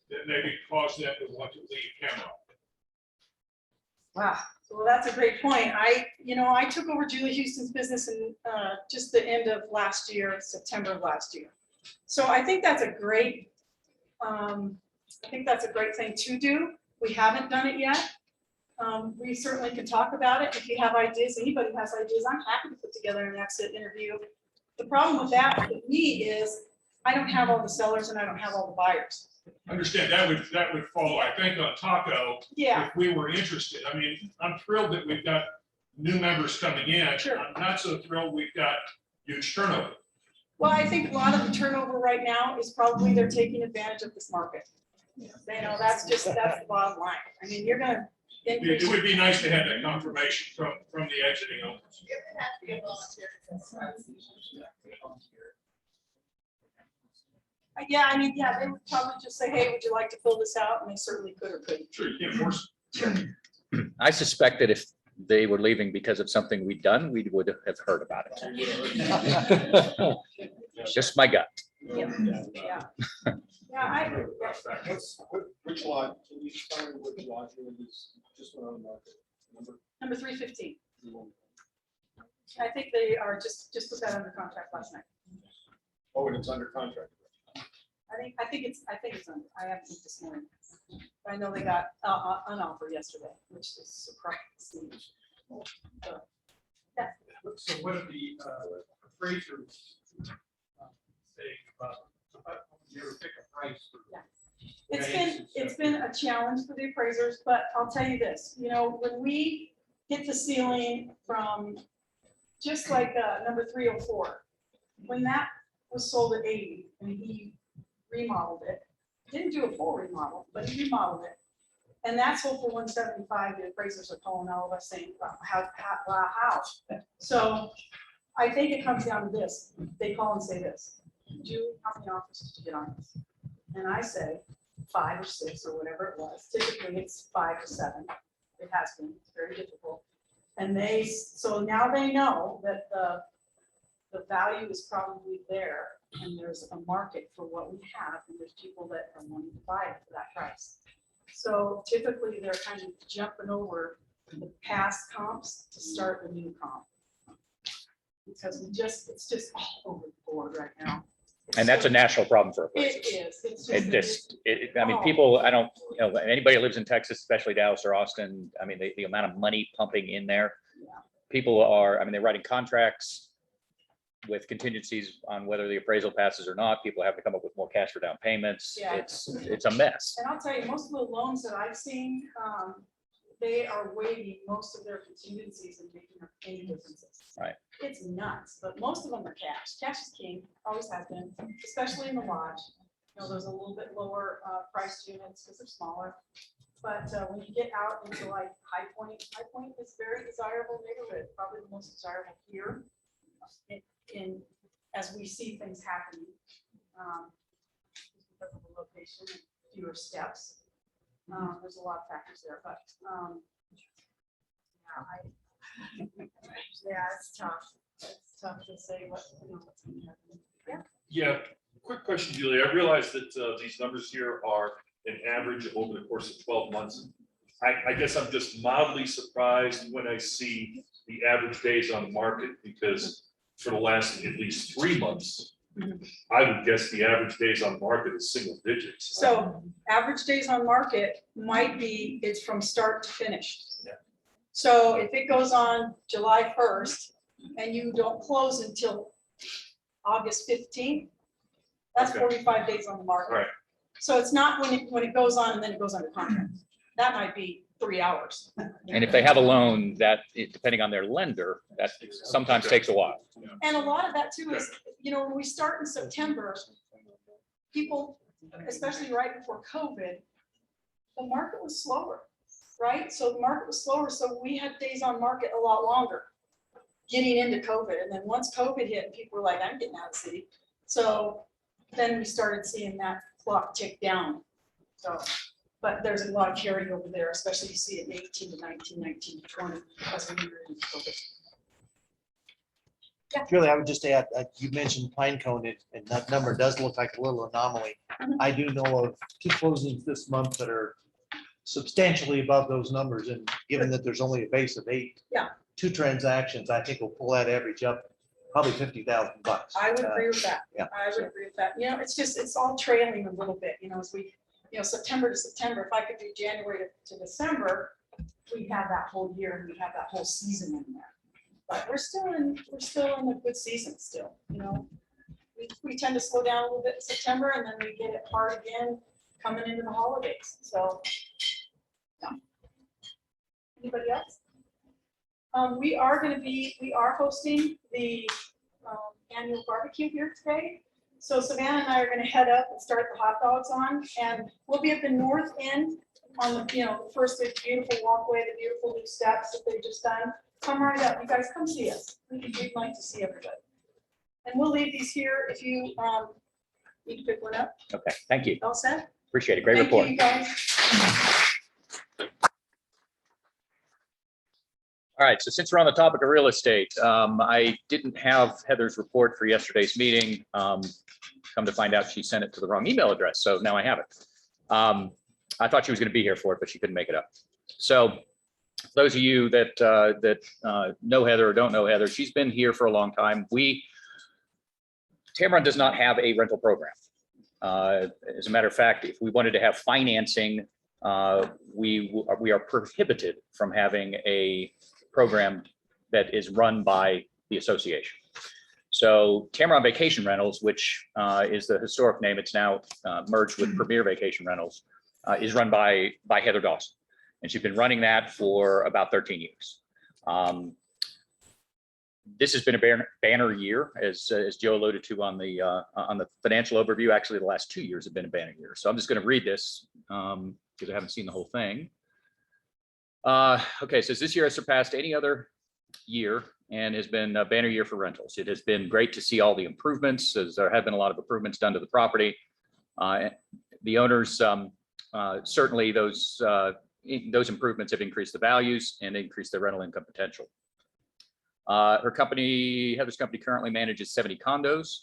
that maybe caused them to want to leave Cameron? Wow. Well, that's a great point. I took over Julie Houston's business in just the end of last year, September of last year. So I think that's a great, thing to do. We haven't done it yet. We certainly can talk about it. If you have ideas, anybody has ideas, I'm happy to put together an exit interview. The problem with that with me is I don't have all the sellers and I don't have all the buyers. Understand that would follow, I think, on Taco. Yeah. If we were interested. I mean, I'm thrilled that we've got new members coming in. Sure. I'm not so thrilled we've got huge turnover. Well, I think a lot of the turnover right now is probably they're taking advantage of this market. That's the bottom line. I mean, you're gonna. It would be nice to have that confirmation from the exiting owners. It would have to be a volunteer. Yeah, I mean, yeah, they would probably just say, hey, would you like to fill this out? And they certainly could or couldn't. Sure, you can't force it. Sure. I suspect that if they were leaving because of something we'd done, we would have heard about it. Just my gut. Yeah. Yeah, I, Which lot, can you tell me which lot it is, just went on the market? number 315. I think they are just put that under contract last night. Oh, and it's under contract. I think it's under, I haven't looked this morning. But I know they got an offer yesterday, which is surprising. So, yeah. So what are the appraisers saying about, you ever pick a price for? It's been a challenge for the appraisers, but I'll tell you this, you know, when we hit the ceiling from just like number 304, when that was sold at 80 and he remodeled it, didn't do a full remodel, but he remodeled it. And that sold for 175. The appraisers are calling all of us saying, wow, how? So I think it comes down to this. They call and say this, Julie, how many offers did you get on this? And I say 5 or 6 or whatever it was. Typically it's 5 to 7. It has been, it's very difficult. And so now they know that the value is probably there and there's a market for what we have and there's people that are wanting to buy it for that price. So typically they're kind of jumping over the past comps to start the new comp. Because it's just all over the board right now. And that's a national problem for appraisers. It is. It's I mean, people, I don't, you know, anybody who lives in Texas, especially Dallas or Austin, I mean, the amount of money pumping in there. Yeah. People are, I mean, they're writing contracts with contingencies on whether the appraisal passes or not. People have to come up with more cash for down payments. Yeah. It's a mess. And I'll tell you, most of the loans that I've seen, they are waiving most of their contingencies and making up any differences. Right. It's nuts, but most of them are cash. Cash is king, always has been, especially in the lodge. You know, there's a little bit lower priced units because they're smaller. But when you get out into like High Point is a very desirable neighborhood, probably the most desirable here. As we see things happening, because of the location, and fewer steps. There's a lot of factors there, but yeah, it's tough. It's tough to say what's going to happen. Yeah. Yeah, quick question, Julie. I realize that these numbers here are an average over the course of 12 months. I guess I'm just mildly surprised when I see the average days on the market, because for the last at least 3 months, I would guess the average days on market is single digits. So average days on market might be, it's from start to finish. Yeah. So if it goes on July 1st and you don't close until August 15th, that's Okay. 45 days on the market. Right. So it's not when it goes on and then it goes under contract. That might be 3 hours. And if they have a loan that, depending on their lender, that sometimes takes a while. And a lot of that too is, you know, when we start in September, people, especially right before COVID, the market was slower, right? So the market was slower, so we had days on market a lot longer getting into COVID. And then once COVID hit, people were like, I'm getting out of the city. So then we started seeing that clock tick down. So, but there's a lot of carryover there, especially you see it in 18 to 19, 19 to 20, as we were in COVID. Julie, I would just add, you mentioned Pinecone, and that number does look like a little anomaly. Mhm. I do know of 2 closings this month that are substantially above those numbers, and given that there's only a base of 8. Yeah. 2 transactions, I think will pull that average up probably $50,000. I would agree with that. yeah. I would agree with that. You know, it's all trailing a little bit, you know, as we, you know, September to September, if I could do January to December, we have that whole year and we have that whole season in there. But we're still in a good season still, you know. We tend to slow down a little bit in September and then we get it hard again coming into the holidays, so. Yeah. Anybody else? We are hosting the annual barbecue here today. So Savannah and I are gonna head up and start the hot dogs on, and we'll be at the north end on the, you know, the first big beautiful walkway, the beautiful new steps that they've just done. Come right up, you guys come see us. We'd like to see everybody. And we'll leave these here if you need to pick one up. Okay, thank you. All set? Appreciate it. Great Thank report. you, guys. All right, so since we're on the topic of real estate, I didn't have Heather's report for yesterday's meeting. Come to find out she sent it to the wrong email address, so now I have it. I thought she was going to be here for it, but she couldn't make it up. So those of you that know Heather or don't know Heather, she's been here for a long time. Tamron does not have a rental program. As a matter of fact, if we wanted to have financing, we are prohibited from having a program that is run by the association. So Tamron Vacation Rentals, which is the historic name, it's now merged with Premier Vacation Rentals, is run by Heather Dawson. And she's been running that for about 13 years. This has been a banner year, as Joe alluded to on the financial overview. Actually, the last 2 years have been a banner year. So I'm just going to read this because I haven't seen the whole thing. Okay, so this year has surpassed any other year and has been a banner year for rentals. It has been great to see all the improvements, as there have been a lot of improvements done to the property. The owners, certainly those improvements have increased the values and increased the rental income potential. Her company, Heather's company, currently manages 70 condos.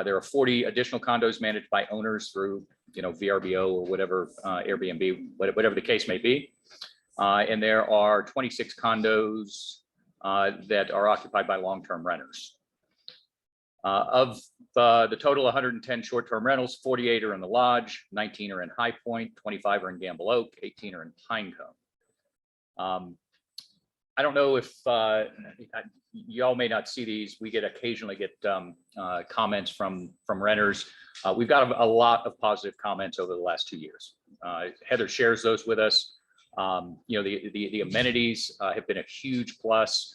There are 40 additional condos managed by owners through, VRBO or whatever, Airbnb, whatever the case may be. And there are 26 condos that are occupied by long-term renters. Of the total 110 short-term rentals, 48 are in the Lodge, 19 are in High Point, 25 are in Gamble Oak, 18 are in Pinecone. I don't know if y'all may not see these. We occasionally get comments from renters. We've got a lot of positive comments over the last 2 years. Heather shares those with us. The amenities have been a huge plus.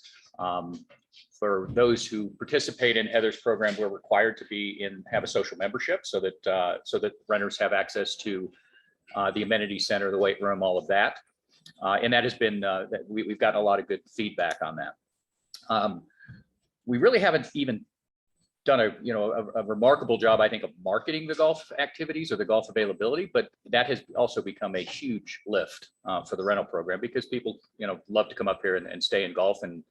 For those who participate in Heather's program, we're required to have a social membership so that renters have access to the amenity center, the weight room, all of that. And that has been that we've gotten a lot of good feedback on that. We really haven't even done a remarkable job, I think, of marketing the golf activities or the golf availability, but that has also become a huge lift for the rental program because people love to come up here and stay in golf, and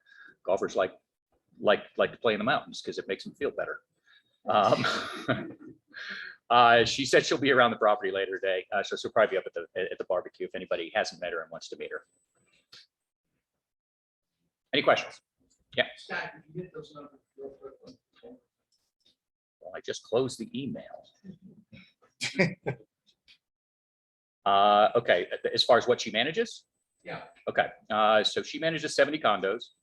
golfers like to play in the mountains because it makes them feel better. She said she'll be around the property later today, so she'll probably be up at the barbecue if anybody hasn't met her and wants to meet her. Any questions? Yeah. Scott, can you get those numbers real quickly? Well, I just closed the email. Okay, as far as what she manages? Yeah. Okay, so she manages 70 condos.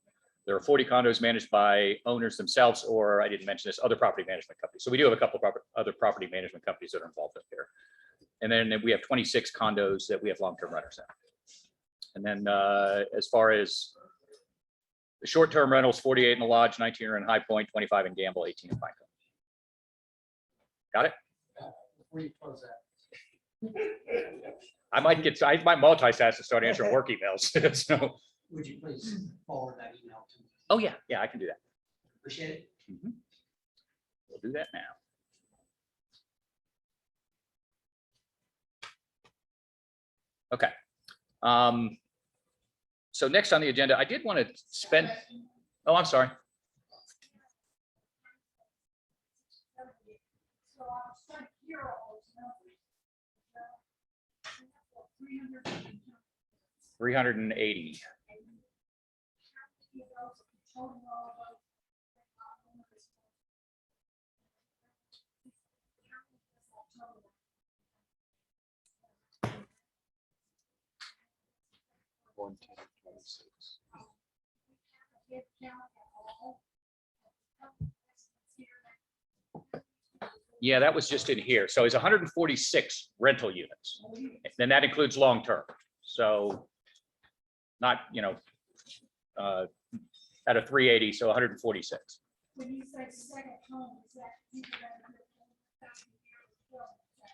There are 40 condos managed by owners themselves, or I didn't mention this, other property management companies. So we do have a couple of other property management companies that are involved up here. And then we have 26 condos that we have long-term renters in. And then as far as the short-term rentals, 48 in the Lodge, 19 are in High Point, 25 in Gamble, 18 in Pinecone. Got it? Before you close that, I might multitask to start answering work emails. So, would you please forward that email to me? oh yeah, I can do that. Appreciate it. We'll do that now. Okay. So next on the agenda, I did want to spend. Oh, I'm sorry. So I was trying to hear all those numbers. 380. Yeah, that was just in here. So it's 146 rental units. Then that includes long-term. So not, out of 380, so 146. When you say second home, is that?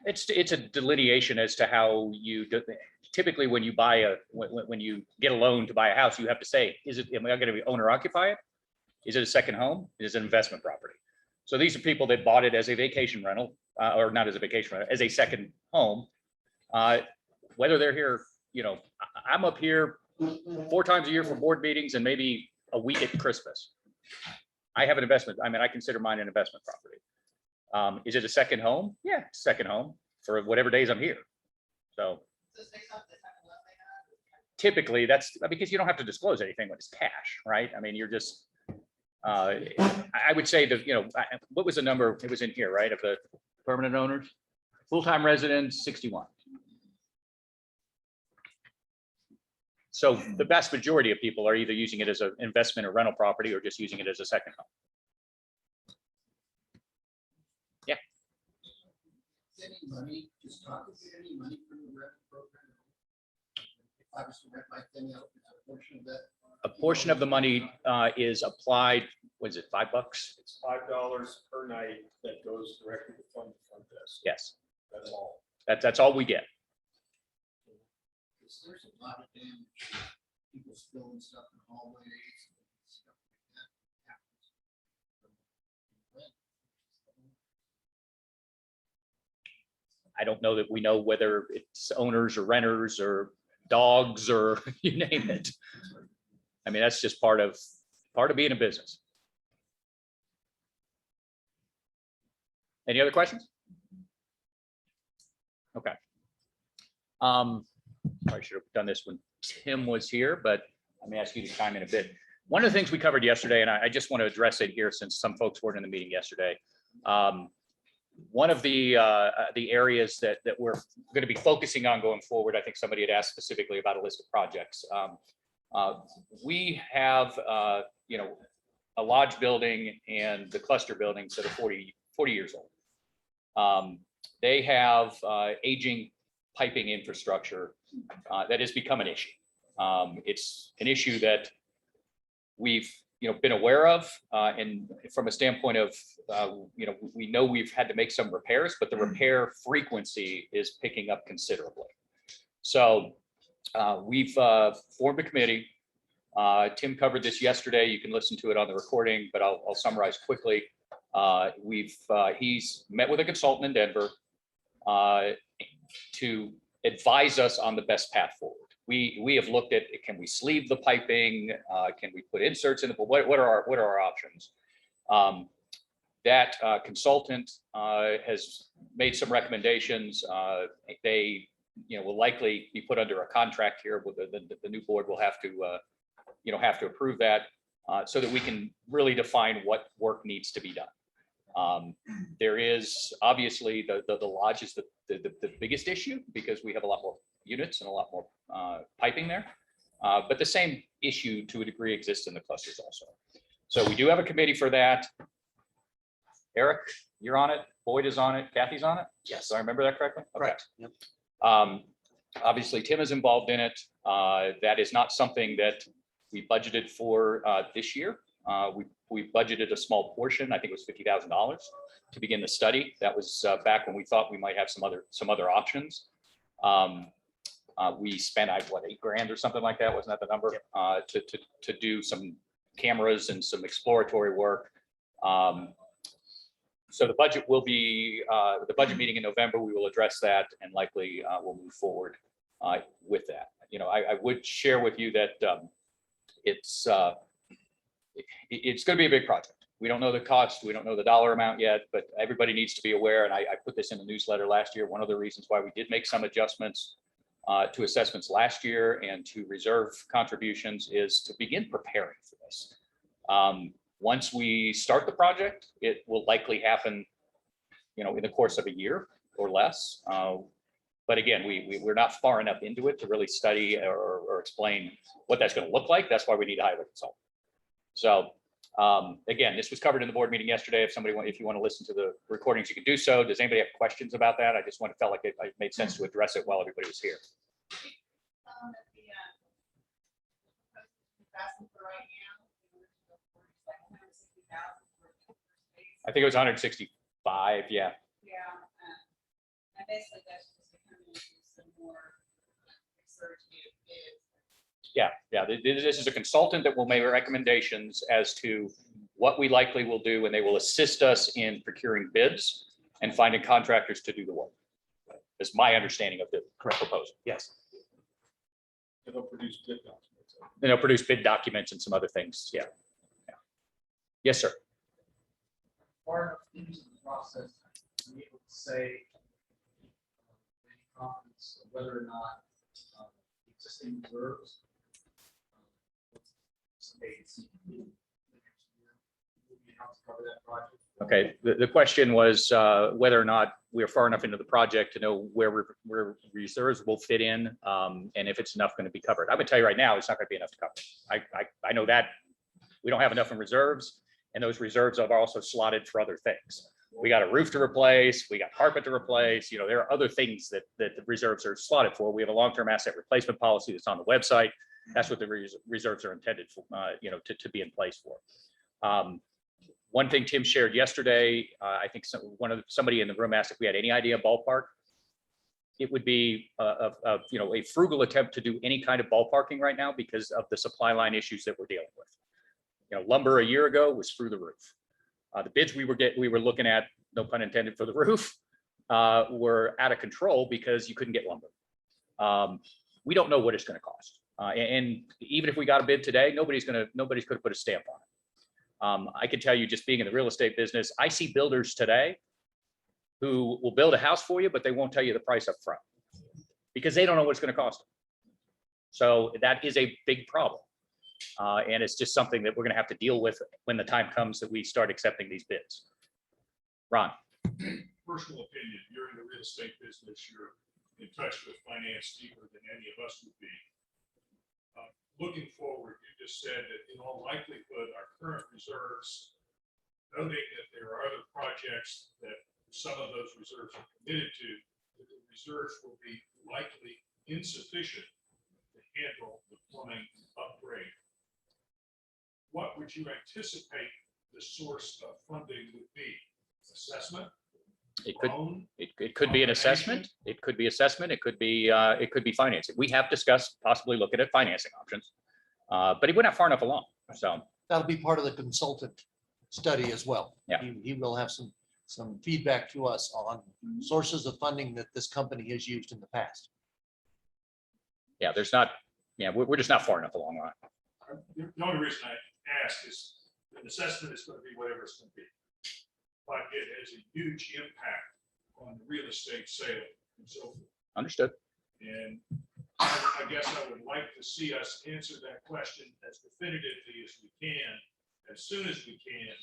It's a delineation as to how you typically when you buy when you get a loan to buy a house, you have to say, am I going to be owner occupy it? Is it a second home? Is it an investment property? So these are people that bought it as a vacation rental, or not as a vacation rental, as a second home. Whether they're here, I'm up here 4 times a year for board meetings and maybe a week at Christmas. I have an investment. I mean, I consider mine an investment property. Is it a second home? Yeah, second home for whatever days I'm here. So typically that's because you don't have to disclose anything when it's cash, right? I mean, you're just, I would say that, what was the number? It was in here, right? Of the permanent owners, full-time residents, 61. So the vast majority of people are either using it as an investment or rental property or just using it as a second home. Yeah. Any money, just talk, any money from the rent program? If I was to rent my thing out, it's a portion of that. A portion of the money is applied, was it $5? It's $5 per night that goes directly to fund the front desk. Yes, That's all. that's all we get. Because there's a lot of damage, people spilling stuff in hallways. and stuff like that happens. I don't know that we know whether it's owners or renters or dogs or you name it. I mean, that's just part of being a business. Any other questions? Okay. I should have done this when Tim was here, but let me ask you to chime in a bit. One of the things we covered yesterday, and I just want to address it here since some folks weren't in the meeting yesterday. One of the areas that we're going to be focusing on going forward, I think somebody had asked specifically about a list of projects. We have, a lodge building and the cluster buildings that are 40 years old. They have aging piping infrastructure that has become an issue. It's an issue that we've been aware of, and from a standpoint of we know we've had to make some repairs, but the repair frequency is picking up considerably. So we've formed a committee. Tim covered this yesterday. You can listen to it on the recording, but I'll summarize quickly. He's met with a consultant in Denver to advise us on the best path forward. We have looked at, can we sleeve the piping? Can we put inserts in it? But what are our options? That consultant has made some recommendations. They will likely be put under a contract here, but the new board will have to approve that so that we can really define what work needs to be done. There is obviously the lodge is the biggest issue because we have a lot more units and a lot more piping there. But the same issue to a degree exists in the clusters also. So we do have a committee for that. Eric, you're on it. Boyd is on it. Kathy's on it. Yes. Do I remember that correctly? Okay. Correct. Yep. Obviously, Tim is involved in it. That is not something that we budgeted for this year. We budgeted a small portion. I think it was $50,000 to begin the study. That was back when we thought we might have some other options. We spent what, $8,000 or something like that, wasn't that the number? Yep. To do some cameras and some exploratory work. So the budget will be the budget meeting in November. We will address that and likely we'll move forward with that. I would share with you that it's going to be a big project. We don't know the cost. We don't know the dollar amount yet, but everybody needs to be aware. And I put this in the newsletter last year. One of the reasons why we did make some adjustments to assessments last year and to reserve contributions is to begin preparing for this. Once we start the project, it will likely happen, in the course of a year or less. But again, we're not far enough into it to really study or explain what that's going to look like. That's why we need to hire a consultant. So again, this was covered in the board meeting yesterday. If you want to listen to the recordings, you can do so. Does anybody have questions about that? I just felt like it made sense to address it while everybody was here. I think it was 165. Yeah. Yeah. And basically that's just to come in and do some more research. Yeah. This is a consultant that will make recommendations as to what we likely will do, and they will assist us in procuring bids and finding contractors to do the work. That's my understanding of the correct proposal. Yes. They'll produce bid documents. produce bid documents and some other things. Yeah. Yeah. Yes, sir. Part of things in the process, to be able to say any confidence of whether or not existing reserves states will be enough to cover that project. Okay, the question was whether or not we're far enough into the project to know where reserves will fit in, and if it's enough going to be covered. I would tell you right now, it's not going to be enough to cover. I know that we don't have enough in reserves, and those reserves are also slotted for other things. We got a roof to replace, we got carpet to replace, there are other things that the reserves are slotted for. We have a long-term asset replacement policy that's on the website. That's what the reserves are intended for, to be in place for. One thing Tim shared yesterday, I think somebody in the room asked if we had any idea ballpark. It would be a frugal attempt to do any kind of ballparking right now because of the supply line issues that we're dealing with. Lumber a year ago was through the roof. The bids we were looking at, no pun intended for the roof, were out of control because you couldn't get lumber. We don't know what it's going to cost, and even if we got a bid today, nobody's going to put a stamp on it. I can tell you, just being in the real estate business, I see builders today who will build a house for you, but they won't tell you the price up front because they don't know what it's going to cost them. So that is a big problem. And it's just something that we're going to have to deal with when the time comes that we start accepting these bids. Ron. Personal opinion, you're in the real estate business, you're in touch with finance deeper than any of us would be. Looking forward, you just said that in all likelihood, our current reserves, noting that there are other projects that some of those reserves are committed to, that the reserves will be likely insufficient to handle the plumbing upgrade. What would you anticipate the source of funding would be? Assessment? It could Loan? it could be an assessment. It could be assessment. It could be financing. We have discussed possibly looking at financing options, but we're not far enough along. So That'll be part of the consultant study as well. Yeah. He will have some feedback to us on sources of funding that this company has used in the past. yeah, we're just not far enough along on it. The only reason I ask is an assessment is going to be whatever it's going to be. But it has a huge impact on the real estate sale and so forth. Understood. And I guess I would like to see us answer that question as definitively as we can, as soon as we can,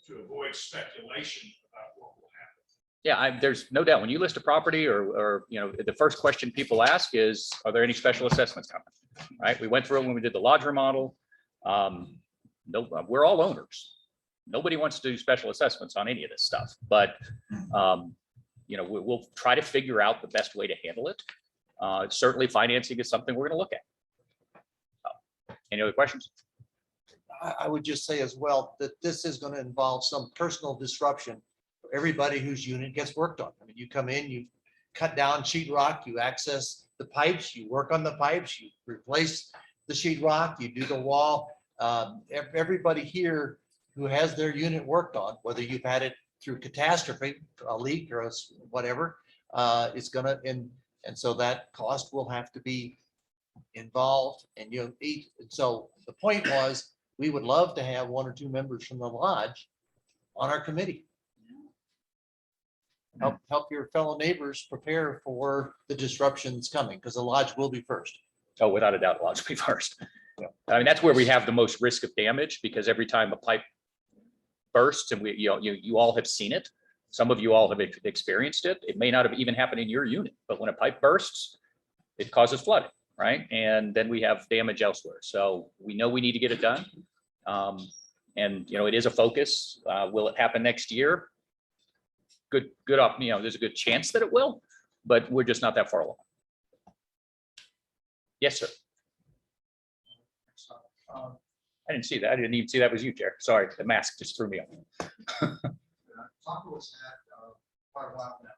to avoid speculation about what will happen. Yeah, there's no doubt when you list a property or the first question people ask is, are there any special assessments coming? Right? We went through it when we did the lodge remodel. No, we're all owners. Nobody wants to do special assessments on any of this stuff, but we'll try to figure out the best way to handle it. Certainly financing is something we're going to look at. Any other questions? I would just say as well that this is going to involve some personal disruption for everybody whose unit gets worked on. I mean, you come in, you cut down sheetrock, you access the pipes, you work on the pipes, you replace the sheetrock, you do the wall. Everybody here who has their unit worked on, whether you've had it through catastrophe, a leak or whatever, is gonna, and so that cost will have to be involved and so the point was, we would love to have one or two members from the lodge on our committee. Help your fellow neighbors prepare for the disruptions coming, because the lodge will be first. Oh, without a doubt, lodge will be first. Yeah. I mean, that's where we have the most risk of damage because every time a pipe bursts, and you all have seen it. Some of you all have experienced it. It may not have even happened in your unit, but when a pipe bursts, it causes flooding, right? And then we have damage elsewhere. So we know we need to get it done. And it is a focus. Will it happen next year? Good up, there's a good chance that it will, but we're just not that far along. Yes, sir. I didn't see that. I didn't even see that was you, Chair. Sorry, the mask just threw me off. Taco has had quite a while now,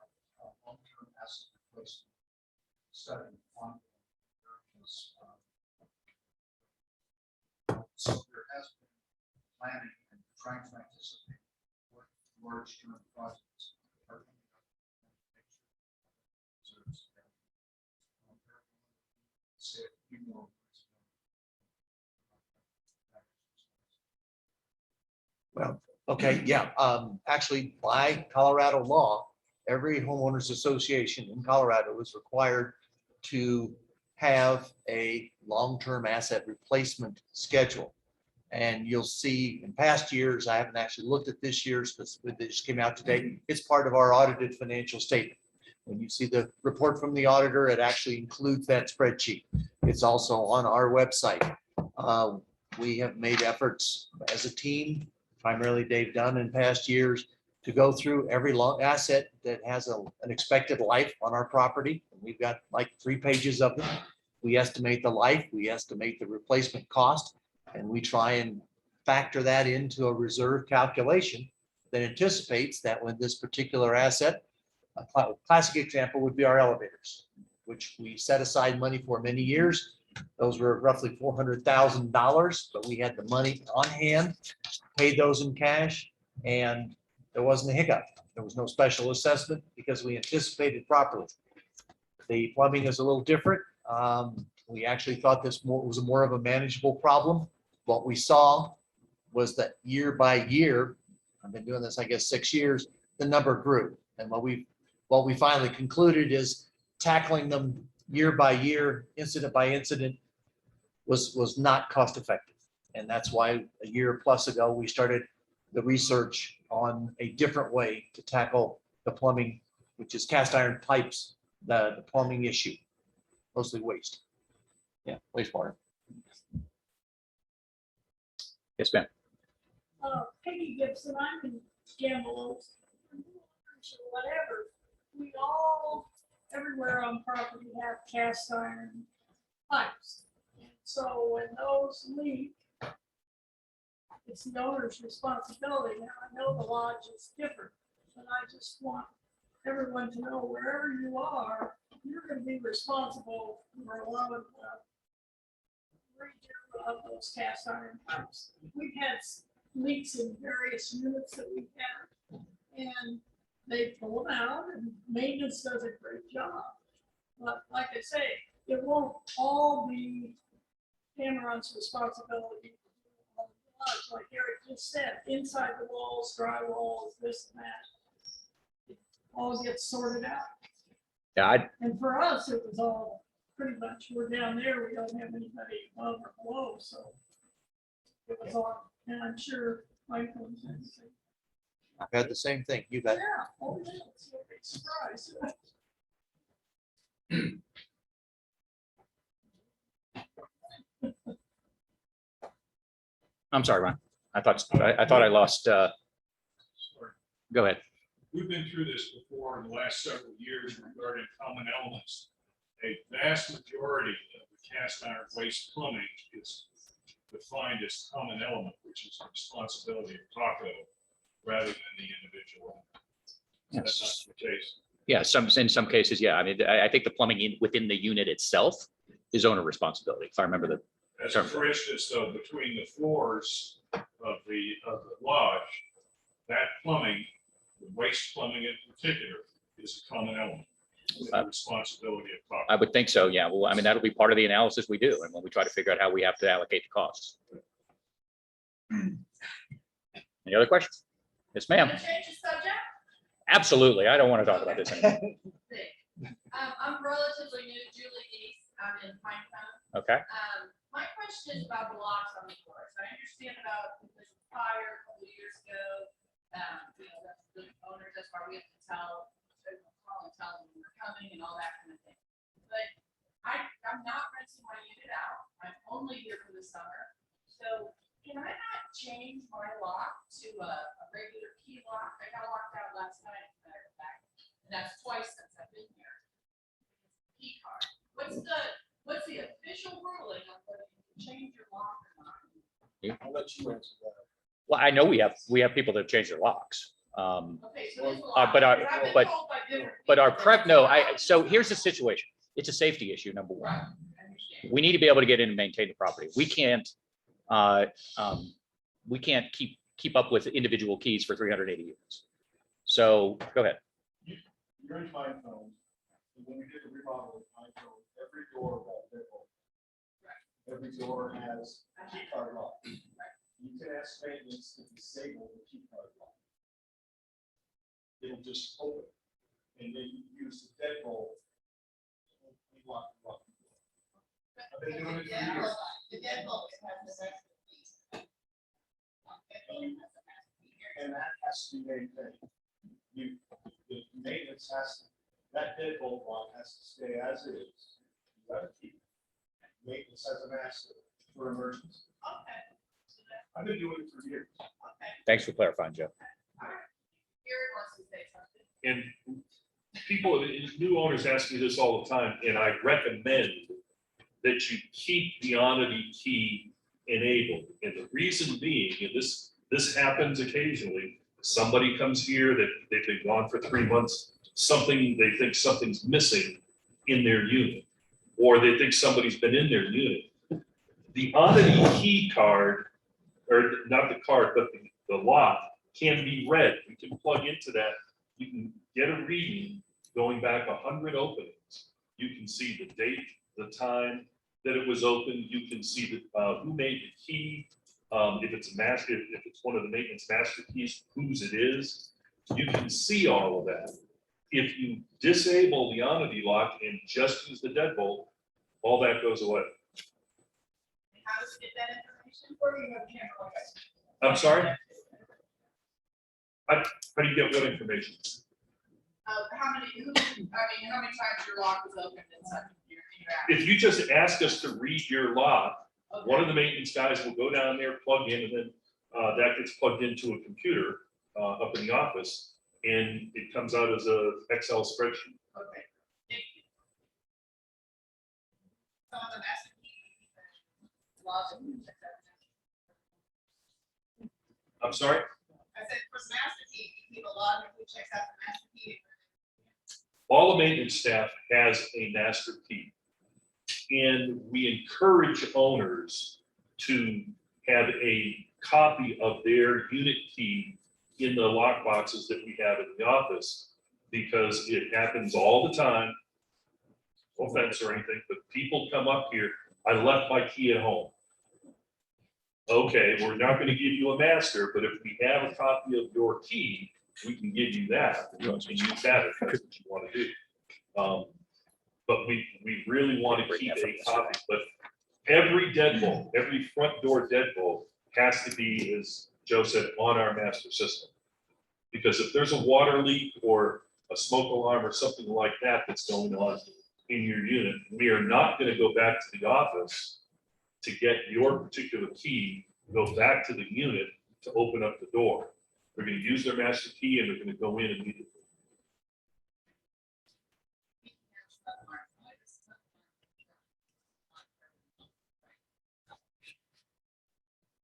long-term asset replacement study on this. So there has been planning and trying to anticipate what large term projects are coming up. Say a few more words Well, okay, yeah, actually, by Colorado law, every homeowners association in Colorado is required to have a long-term asset replacement schedule. And you'll see in past years, I haven't actually looked at this year's, but this came out today. It's part of our audited financial statement. When you see the report from the auditor, it actually includes that spreadsheet. It's also on our website. We have made efforts as a team, primarily Dave Dunn in past years, to go through every long asset that has an expected life on our property. We've got like 3 pages of them. We estimate the life, we estimate the replacement cost, and we try and factor that into a reserve calculation that anticipates that when this particular asset, a classic example would be our elevators, which we set aside money for many years. Those were roughly $400,000, but we had the money on hand, paid those in cash, and there wasn't a hiccup. There was no special assessment because we anticipated properly. The plumbing is a little different. We actually thought this was more of a manageable problem. What we saw was that year by year, I've been doing this, I guess, 6 years, the number grew. And what we finally concluded is tackling them year by year, incident by incident, was not cost effective. And that's why a year plus ago, we started the research on a different way to tackle the plumbing, which is cast iron pipes, the plumbing issue, mostly waste. Yeah, wastewater. Yes, ma'am. Peggy Gibson, I'm in Gamble Oaks, or whatever. We all, everywhere on property have cast iron pipes. So when those leak, it's the owner's responsibility. Now, I know the lodge is different, but I just want everyone to know wherever you are, you're going to be responsible for a lot of redo of those cast iron pipes. We've had leaks in various units that we've had, and they pull them out, and maintenance does a great job. But like I say, it won't all be Cameron's responsibility. Like Eric just said, inside the walls, drywalls, this and that, it all gets sorted out. Yeah, And for us, it was all pretty much, we're down there, we don't have anybody above or below, so it was all, and I'm sure Michael was in the same. I've had the same thing. You bet. Yeah, oh, yeah, it's a big surprise. I'm sorry, Ron. I thought I lost, go ahead. We've been through this before in the last several years regarding common elements. A vast majority of the cast iron waste plumbing is defined as common element, which is the responsibility of Taco rather than the individual. That's not the case. Yeah, in some cases, yeah. I mean, I think the plumbing within the unit itself is owner responsibility, if I remember the As term. for instance, though, between the floors of the lodge, that plumbing, the waste plumbing in particular, is a common element. It's the responsibility of Taco. I would think so, yeah. Well, I mean, that'll be part of the analysis we do, and when we try to figure out how we have to allocate the costs. Any other questions? Yes, ma'am. Wanna change the subject? Absolutely. I don't want to talk about this anymore. I'm relatively new, Julie East, I'm in Pinetown. Okay. My question is about the locks on the doors. I understand about if there's a fire a couple of years ago, that's the owners, that's why we have to call and tell them we're coming and all that kind of thing. But I'm not renting my unit out. I'm only here for the summer. So can I not change my lock to a regular key lock? I got locked out last night, as a matter of fact, and that's twice since I've been here. Key card. What's the official ruling on whether you can change your lock or not? I'll let you answer that. Well, I know we have people that have changed their locks. Okay, so there's a Uh, lot. but our- Because I've been but- told by different But our people prep, that no, there's a so lot. here's the situation. It's a safety issue, number one. Right, I understand. We need to be able to get in and maintain the property. We can't keep up with individual keys for 380 units. So go ahead. You're in Pinecone, and when we did the remodel in Pinecone, every door got different. Every door has a key card lock. you can ask maintenance to disable the key card lock. It'll just open, and then you use the deadbolt. Lock. I've been doing it for Yeah, years. hold on. The deadbolt has the rest of the keys. Deadbolt has the rest of the key. And that has to be maintained. You, the maintenance has, that deadbolt lock has to stay as is. You gotta keep it. Maintenance has a master for emergency. Okay. So that's I've been doing it for years. okay. Thanks for clarifying, Joe. All right. Gary wants to say something. And people, new owners ask me this all the time, and I recommend that you keep the Onity key enabled. And the reason being, and this happens occasionally, somebody comes here that they've been gone for 3 months, they think something's missing in their unit, or they think somebody's been in their unit. The Onity key card, or not the card, but the lock can be read. You can plug into that. You can get a reading going back 100 openings. You can see the date, the time that it was opened. You can see who made the key. If it's a master, if it's one of the maintenance master keys, whose it is. You can see all of that. If you disable the Onity lock and just use the deadbolt, all that goes away. And how does he get that information? Where do you have camera? Okay. I'm sorry? How do you get what information? How many times your lock was opened and such? If you just ask us to read your lock, one of the maintenance guys will go down there, plug in, and then that gets plugged into a computer up in the office, and it comes out as a Excel spreadsheet. Okay. Thank you. Some of the master key logic. I'm sorry? I said for master key, you keep a logic who checks out the master key. All the maintenance staff has a master key. And we encourage owners to have a copy of their unit key in the lock boxes that we have in the office, because it happens all the time. No offense or anything, but people come up here, I left my key at home. Okay, we're not gonna give you a master, but if we have a copy of your key, we can give you that. And use that if that's what you wanna do. But we really want to keep a copy, but every deadbolt, every front door deadbolt has to be, as Joe said, on our master system. Because if there's a water leak or a smoke alarm or something like that that's going on in your unit, we are not going to go back to the office to get your particular key, go back to the unit to open up the door. We're going to use their master key and we're going to go in immediately.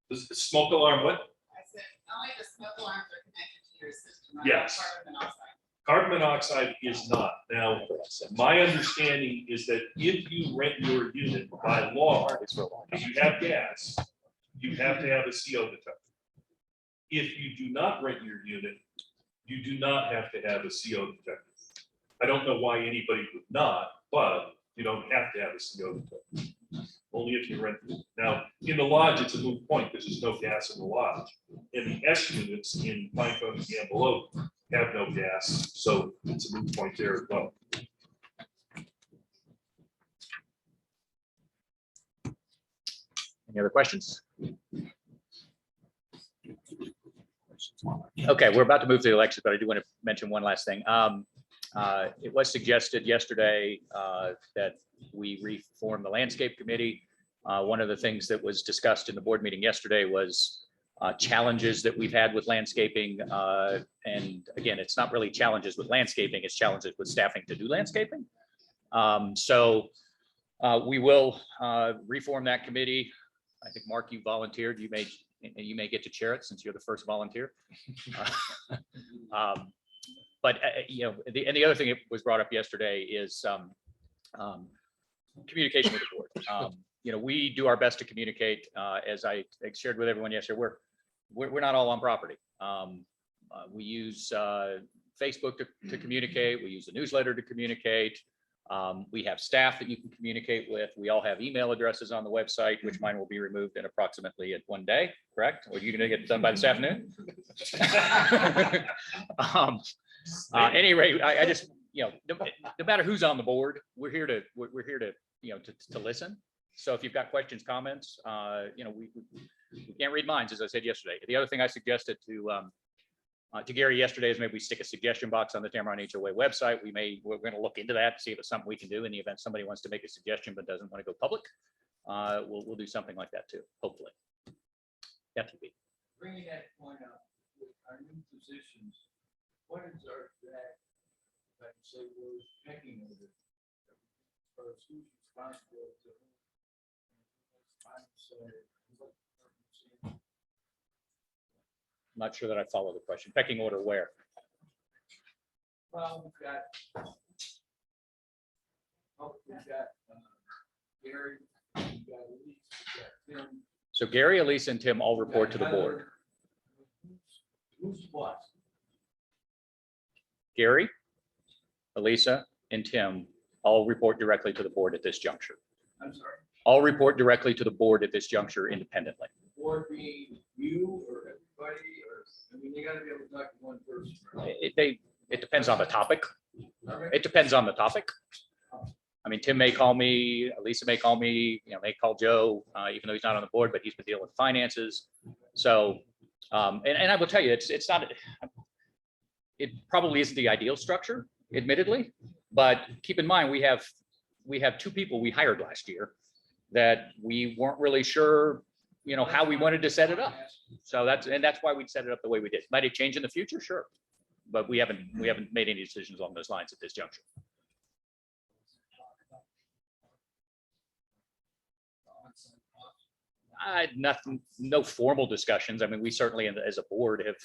This is smoke alarm, what? I said, only the smoke alarms are connected to your system. right? Yes. Carbon monoxide. Carbon monoxide is not. Now, my understanding is that if you rent your unit by law, if you have gas, you have to have a CO detector. If you do not rent your unit, you do not have to have a CO detector. I don't know why anybody would not, but you don't have to have a CO detector. Only if you rent it. Now, in the lodge, it's a moot point because there's no gas in the lodge. And the S units in Pinecone and Gamble Oak have no gas, so it's a moot point there as well. Any other questions? Okay, we're about to move to the election, but I do want to mention one last thing. It was suggested yesterday that we reform the landscape committee. One of the things that was discussed in the board meeting yesterday was challenges that we've had with landscaping. And again, it's not really challenges with landscaping, it's challenges with staffing to do landscaping. So we will reform that committee. I think, Mark, you volunteered. You may get to chair it since you're the first volunteer. But you know, the other thing that was brought up yesterday is communication with the board. You know, we do our best to communicate. As I shared with everyone yesterday, we're not all on property. We use Facebook to communicate. We use a newsletter to communicate. We have staff that you can communicate with. We all have email addresses on the website, which mine will be removed in approximately at 1 day, correct? Or are you gonna get it done by this afternoon? Any rate, I just, no matter who's on the board, we're here to, to listen. So if you've got questions, comments, we can't read minds, as I said yesterday. The other thing I suggested to Gary yesterday is maybe we stick a suggestion box on the Tamron HOA website. We're going to look into that, see if it's something we can do in the event somebody wants to make a suggestion but doesn't want to go public. We'll do something like that too, hopefully. FTP. Bringing that point up, with our new positions, what is our, like you say, we're picking of it. Or who's responsible to whom? I'm not sure that I follow the question. Pecking order where? Well, we've got Gary, we've got Elise, we've got Tim. So Gary, Elise, and Tim all report to the board. Who's what? Gary, Elisa, and Tim all report directly to the board at this juncture. I'm sorry, All report directly to the board at this juncture independently. board being you or everybody, or, I mean, you gotta be able to talk to one person. right? It depends on the topic. All right. It depends on the topic. I mean, Tim may call me, Lisa may call me, may call Joe, even though he's not on the board, but he's been dealing with finances. So, and I will tell you, it's not, it probably isn't the ideal structure, admittedly, but keep in mind, we have 2 people we hired last year that we weren't really sure, how we wanted to set it up. So that's why we set it up the way we did. Might it change in the future? Sure. But we haven't made any decisions along those lines at this juncture. Nothing, no formal discussions. I mean, we certainly, as a board, have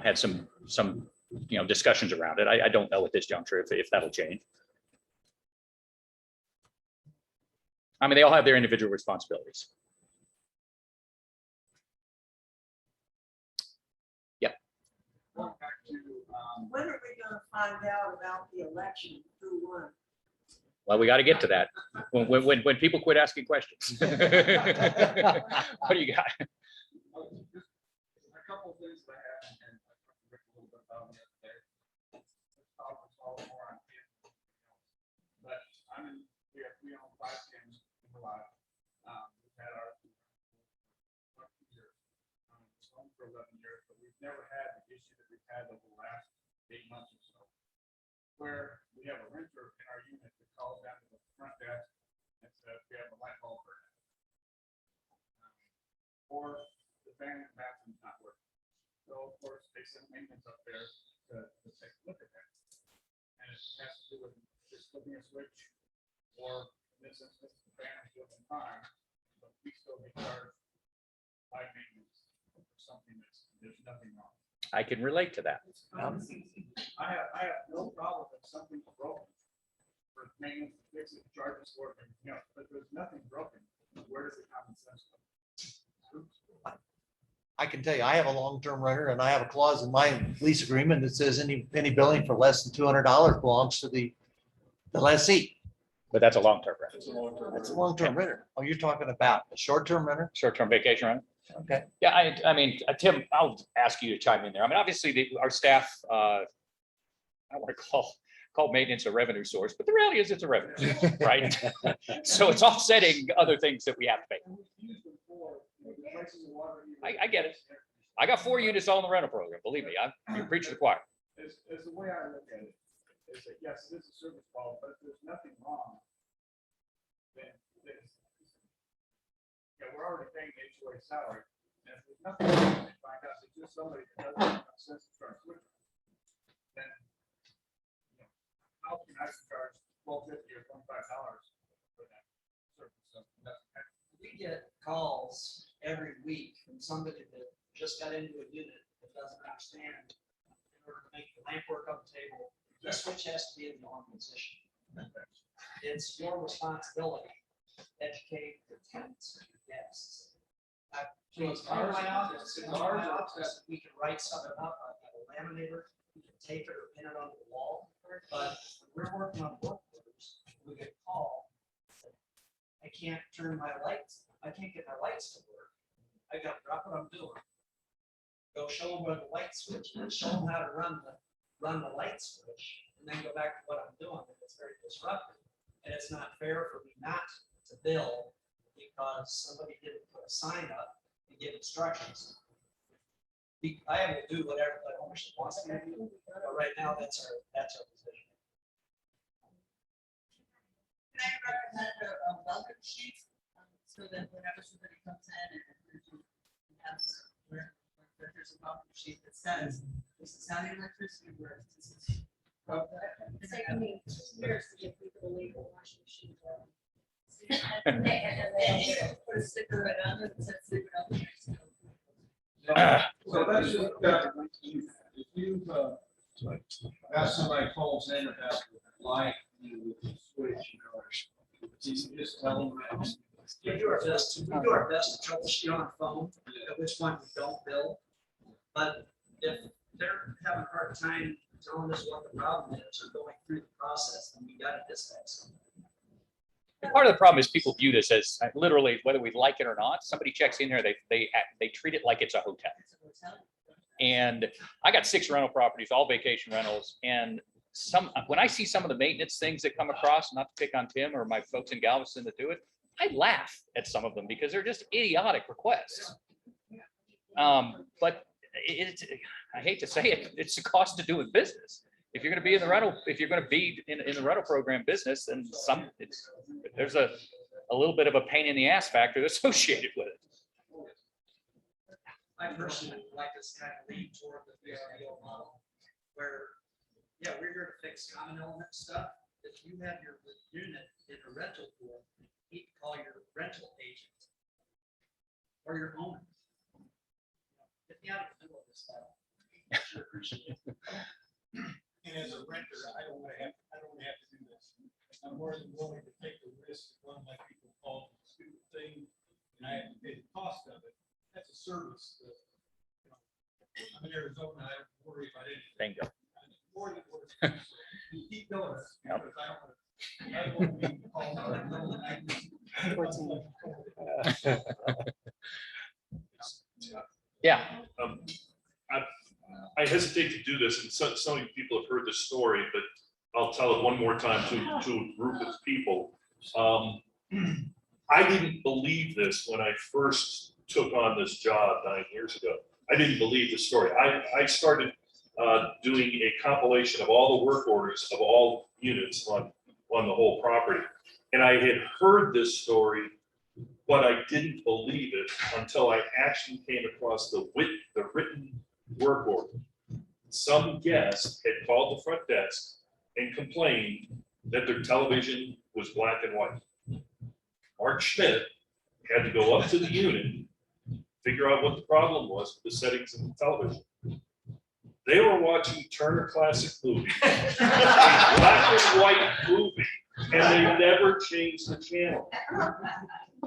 had some discussions around it. I don't know at this juncture if that'll change. I mean, they all have their individual responsibilities. Yep. Going back to, When are we gonna find out about the election, who won? Well, we got to get to that when people quit asking questions. What do you got? just a couple of things that I have, and I talked to Rick a little bit about it the other day. Let's talk more on it. But we own 5 Tims in the lot. We've had our 20 years. It's owned for 11 years, but we've never had the issue that we've had over the last 8 months or so, where we have a renter in our unit that calls down to the front desk and says, we have a light bulb burning. Or the fan in the bathroom's not working. So of course, they send maintenance up there to take a look at that. And it has to do with just flipping a switch, or in this instance, the fan is working fine, but we still get charged by maintenance for something there's nothing wrong. I can relate to that. I have no problem if something's broken. For maintenance, fix it, charges for it, but there's nothing broken. Where does the common sense come? I can tell you, I have a long-term renter and I have a clause in my lease agreement that says any billing for less than $200 belongs to the lessee. But that's a long-term rent, That's a long-term renter. Oh, you're talking about a short-term renter? short-term vacation rent. Okay. Yeah, I mean, Tim, I'll ask you to chime in there. I mean, obviously, our staff, I don't want to call maintenance a revenue source, but the reality is it's a revenue source, right? So it's offsetting other things that we have to pay. I get it. I got 4 units all in the rental program. Believe me, you preach to the choir. Is the way I look at it, is that yes, it is a service call, but if there's nothing wrong, then we're already paying the HOA salary, and if there's nothing wrong, they find out it's just somebody that doesn't have sense to start switching, then how can I charge $12.50 or $25 for that service? So that's okay. We get calls every week from somebody that just got into a unit that doesn't understand. In order to make the lamp work on the table, the switch has to be in the on position. It's your responsibility to educate the tenants and the guests. Please, come to my office, we can write something up, I've got a laminator, we can tape it or pin it on the wall, but when we're working on work, we get a call. I can't turn my lights, I can't get my lights to work. I gotta drop what I'm doing. Go show them where the light switch is, show them how to run the light switch, and then go back to what I'm doing, and it's very disruptive. And it's not fair for me not to bill because somebody didn't put a sign up and give instructions. I will do whatever the ownership wants me to do, but right now, that's our position. Can I recommend a welcome sheet, so that whenever somebody comes in and has, where there's a welcome sheet that says, this is how the electricity works, this is. It's like, I mean, 2 years to get people to leave the washing machine. And they put a sticker right on it that says, leave it up. So that's just, if you've, got somebody calls in about the light, with the switch, you just tell them. We do our best to troubleshoot on our phone, at which point we don't bill. But if they're having a hard time telling us what the problem is or going through the process, then we gotta dispatch them. Part of the problem is people view this as literally, whether we like it or not, somebody checks in here, they treat it like it's a hotel. And I got 6 rental properties, all vacation rentals, and when I see some of the maintenance things that come across, not to pick on Tim or my folks in Galveston that do it, I laugh at some of them because they're just idiotic requests. But I hate to say it, it's the cost of doing business. If you're going to be in the rental, if you're going to be in the rental program business, then there's a little bit of a pain in the ass factor associated with it. I personally would like us to kind of lean toward the VRBO model, where, yeah, we're here to fix common element stuff. If you have your unit in a rental pool, you need to call your rental agent or your owner. Get me out of the middle of this stuff. I sure appreciate it. And as a renter, I don't want to have to do this. I'm more than willing to take the risk of one of my people call it a stupid thing, and I have to pay the cost of it. That's a service that, I'm in Arizona, I don't worry about anything. Bingo. More than worth it. You keep doing this, because I don't want to be called out in the middle of the night. Yeah. I hesitate to do this, and some of you people have heard this story, but I'll tell it one more time to a group of people. I didn't believe this when I first took on this job 9 years ago. I didn't believe the story. I started doing a compilation of all the work orders of all units on the whole property. And I had heard this story, but I didn't believe it until I actually came across the written work order. Some guest had called the front desk and complained that their television was black and white. Mark Schmidt had to go up to the unit, figure out what the problem was with the settings of the television. They were watching Turner Classic Movie, a black and white movie, and they never changed the channel.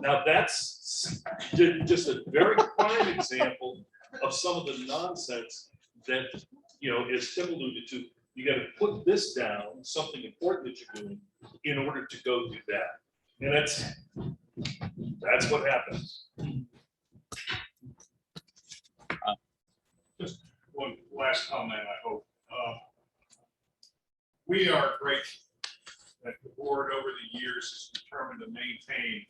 Now, that's just a very prime example of some of the nonsense that, as Tim alluded to, you got to put this down, something important that you're doing, in order to go do that. And that's what happens. Just one last comment, I hope. We are grateful that the board over the years has determined to maintain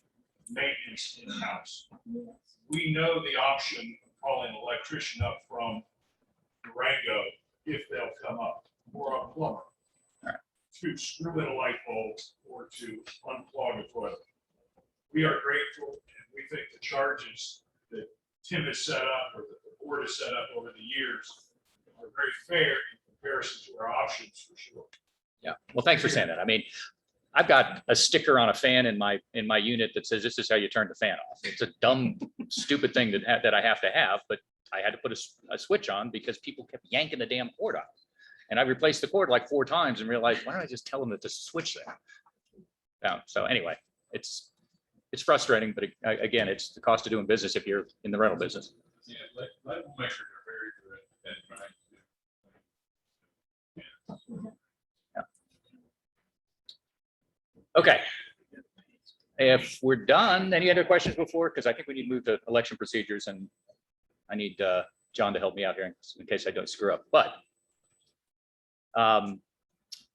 maintenance in-house. We know the option of calling an electrician up from Durango if they'll come up, or a plumber to screw in a light bulb or to unplug a toilet. We are grateful, and we think the charges that Tim has set up or that the board has set up over the years are very fair in comparison to our options, for sure. Yeah. Well, thanks for saying that. I mean, I've got a sticker on a fan in my unit that says this is how you turn the fan off. It's a dumb, stupid thing that I have to have, but I had to put a switch on because people kept yanking the damn cord out. And I replaced the cord like 4 times and realized, why don't I just tell them that there's a switch there? Yeah. So anyway, it's frustrating, but again, it's the cost of doing business if you're in the rental business. Yeah, let them make sure they're very good at trying to. Yeah. Okay. If we're done, any other questions before? Because I think we need to move to election procedures and I need John to help me out here in case I don't screw up, but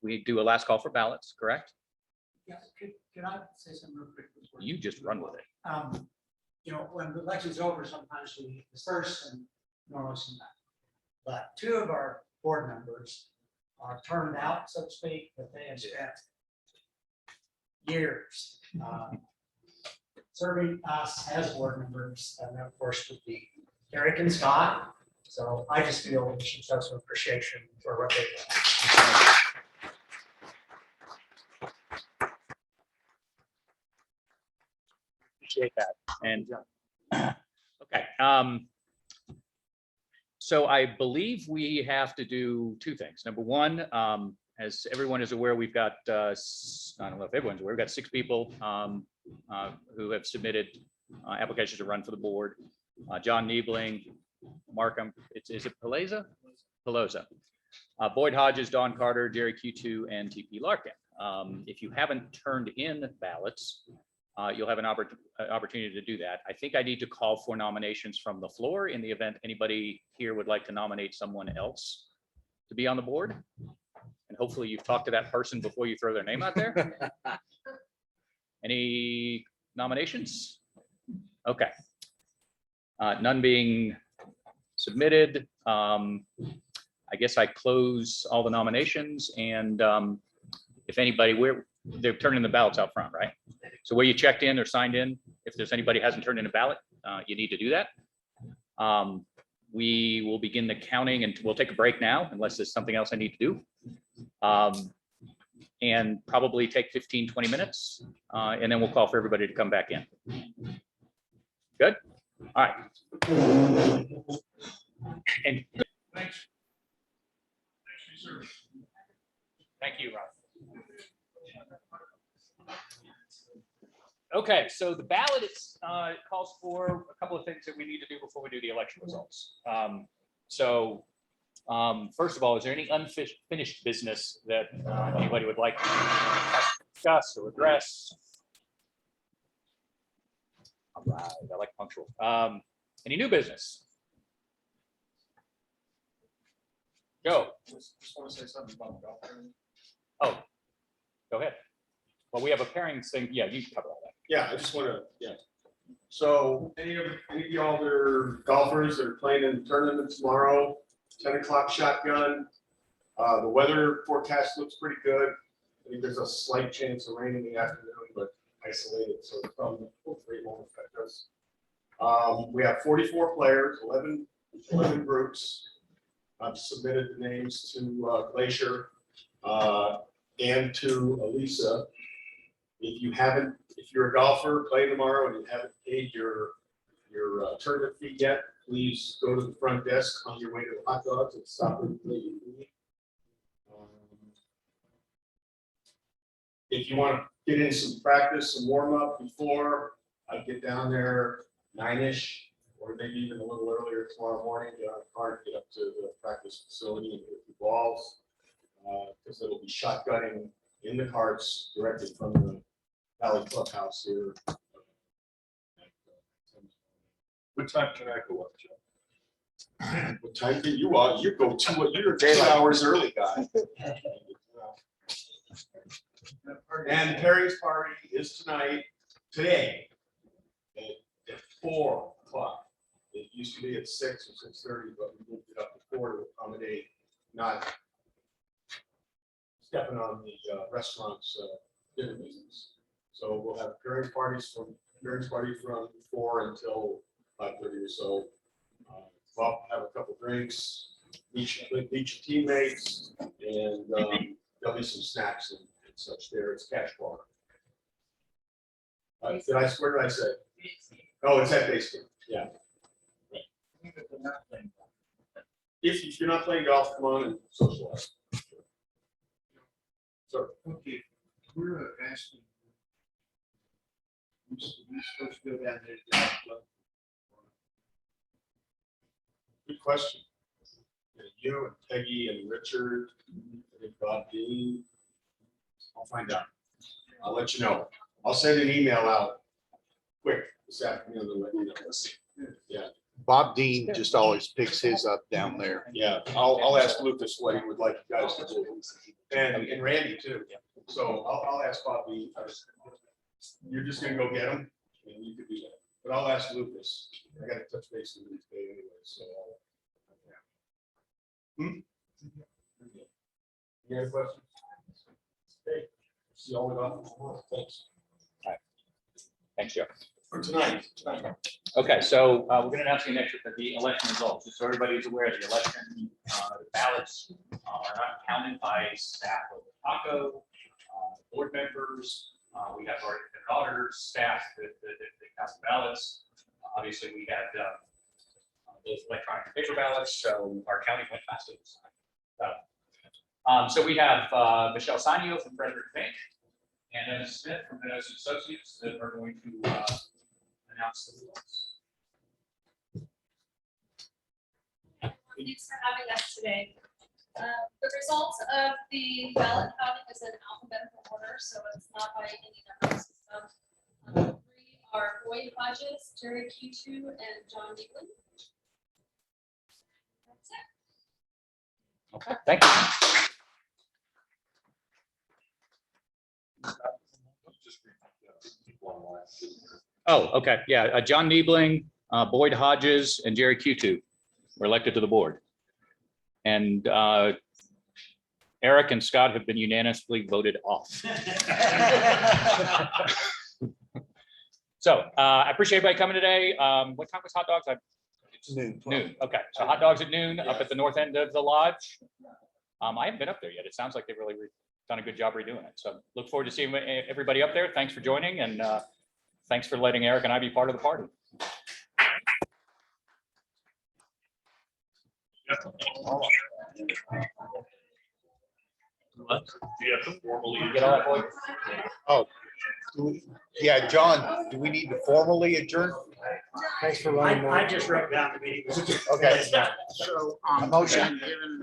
we do a last call for ballots, correct? Yeah, could I say something real quick? before- You just run with it. You know, when the election's over, sometimes we disperse and normally some. But two of our board members are turned out, so to speak, but they have spent years serving us as board members, and of course with the Eric and Scott. So I just feel we should show some appreciation for what they've done. Appreciate that. And okay. So I believe we have to do two things. Number one, as everyone is aware, we've got, I don't know if everyone's aware, we've got 6 people who have submitted applications to run for the board. John Niebling, Markham, is it Paleza? Pelosa. Boyd Hodges, Don Carter, Jerry Q2, and TP Larkin. If you haven't turned in ballots, you'll have an opportunity to do that. I think I need to call for nominations from the floor in the event anybody here would like to nominate someone else to be on the board. And hopefully you've talked to that person before you throw their name out there. Any nominations? Okay. None being submitted. I guess I close all the nominations, and if anybody, they're turning the ballots out front, right? So where you checked in or signed in, if there's anybody who hasn't turned in a ballot, you need to do that. We will begin the counting and we'll take a break now unless there's something else I need to do. And probably take 15, 20 minutes, and then we'll call for everybody to come back in. Good? All right. And Thanks. Thanks, sir. thank you, Rob. Okay, so the ballot calls for a couple of things that we need to do before we do the election results. First of all, is there any unfinished business that anybody would like to discuss or address? All right, I like punctual. Any new business? Go. Just want to say something about golf. Oh, go ahead. Well, we have a pairing thing. Yeah, you can cover all that. Yeah, I just want to, yeah. So any of y'all that are golfers that are playing in the tournament tomorrow, 10 o'clock shotgun. The weather forecast looks pretty good. I think there's a slight chance of rain in the afternoon, but isolated, so it's probably hopefully it won't affect us. We have 44 players, 11 groups. I've submitted the names to Glacier and to Elisa. If you're a golfer playing tomorrow and you haven't paid your tournament fee yet, please go to the front desk on your way to the hot dogs and stop and play your fee. If you want to get in some practice, some warm up before, I'd get down there 9-ish or maybe even a little earlier tomorrow morning, get on a car and get up to the practice facility and hit the balls. Because it'll be shotgunning in the carts directly from the Valley Clubhouse here. What time can I go up, Joe? What time do you want? You go you're 2 hours early, guy. And Perry's party is today, at 4 o'clock. It used to be at 6 or 6:30, but we moved it up to 4 to accommodate not stepping on the restaurant's dinner business. So we'll have Perry's party from 4 until 5:30 or so. Well, have a couple drinks, meet your teammates, and there'll be some snacks and such there. It's cash bar. Where did I say? Oh, it's at basement. Yeah. If you're not playing golf, come on and socialize. Sir. Okay, we're asking. We're supposed to go down there to the golf club. Good question. You and Peggy and Richard and Bob Dean. I'll find out. I'll let you know. I'll send an email out quick this afternoon to let you know. Yeah, Bob Dean just always picks his up down there. yeah. I'll ask Lucas what he would like you guys to do. And Randy too. So I'll ask Bobby. You're just gonna go get him and you could do that. But I'll ask Lucas. I gotta touch base with him today anyway, so. Any other questions? Okay. See all about. Thanks. Thanks, Joe. For tonight. Okay, so we're going to announce the election results. Just so everybody's aware, the election, the ballots are not counted by staff of Taco, board members. We have our auditors, staff that cast the ballots. Obviously, we had those electronic and paper ballots, so our county went faster this time. So we have Michelle Sanio from Frederick Bank and Anna Smith from Meadows Associates that are going to announce the results. Thanks for having us today. The results of the ballot counting is in alphabetical order, so it's not by any number system. Three are Boyd Hodges, Jerry Q2, and John Nealon. That's it. Okay, thank you. Oh, okay, yeah, John Niebling, Boyd Hodges, and Jerry Q2 were elected to the board. And Eric and Scott have been unanimously voted off. So I appreciate everybody coming today. What time was hot dogs? It's Noon. Noon, okay, so hot dogs at noon up at the north end of the lodge. I haven't been up there yet. It sounds like they've really done a good job redoing it. So look forward to seeing everybody up there. Thanks for joining, and thanks for letting Eric and I be part of the party. Do you have to formally? Get all that, boy? Yeah, John, do we need to formally adjourn? Thanks for running. I just wrote down the meeting. Okay. So, A motion. given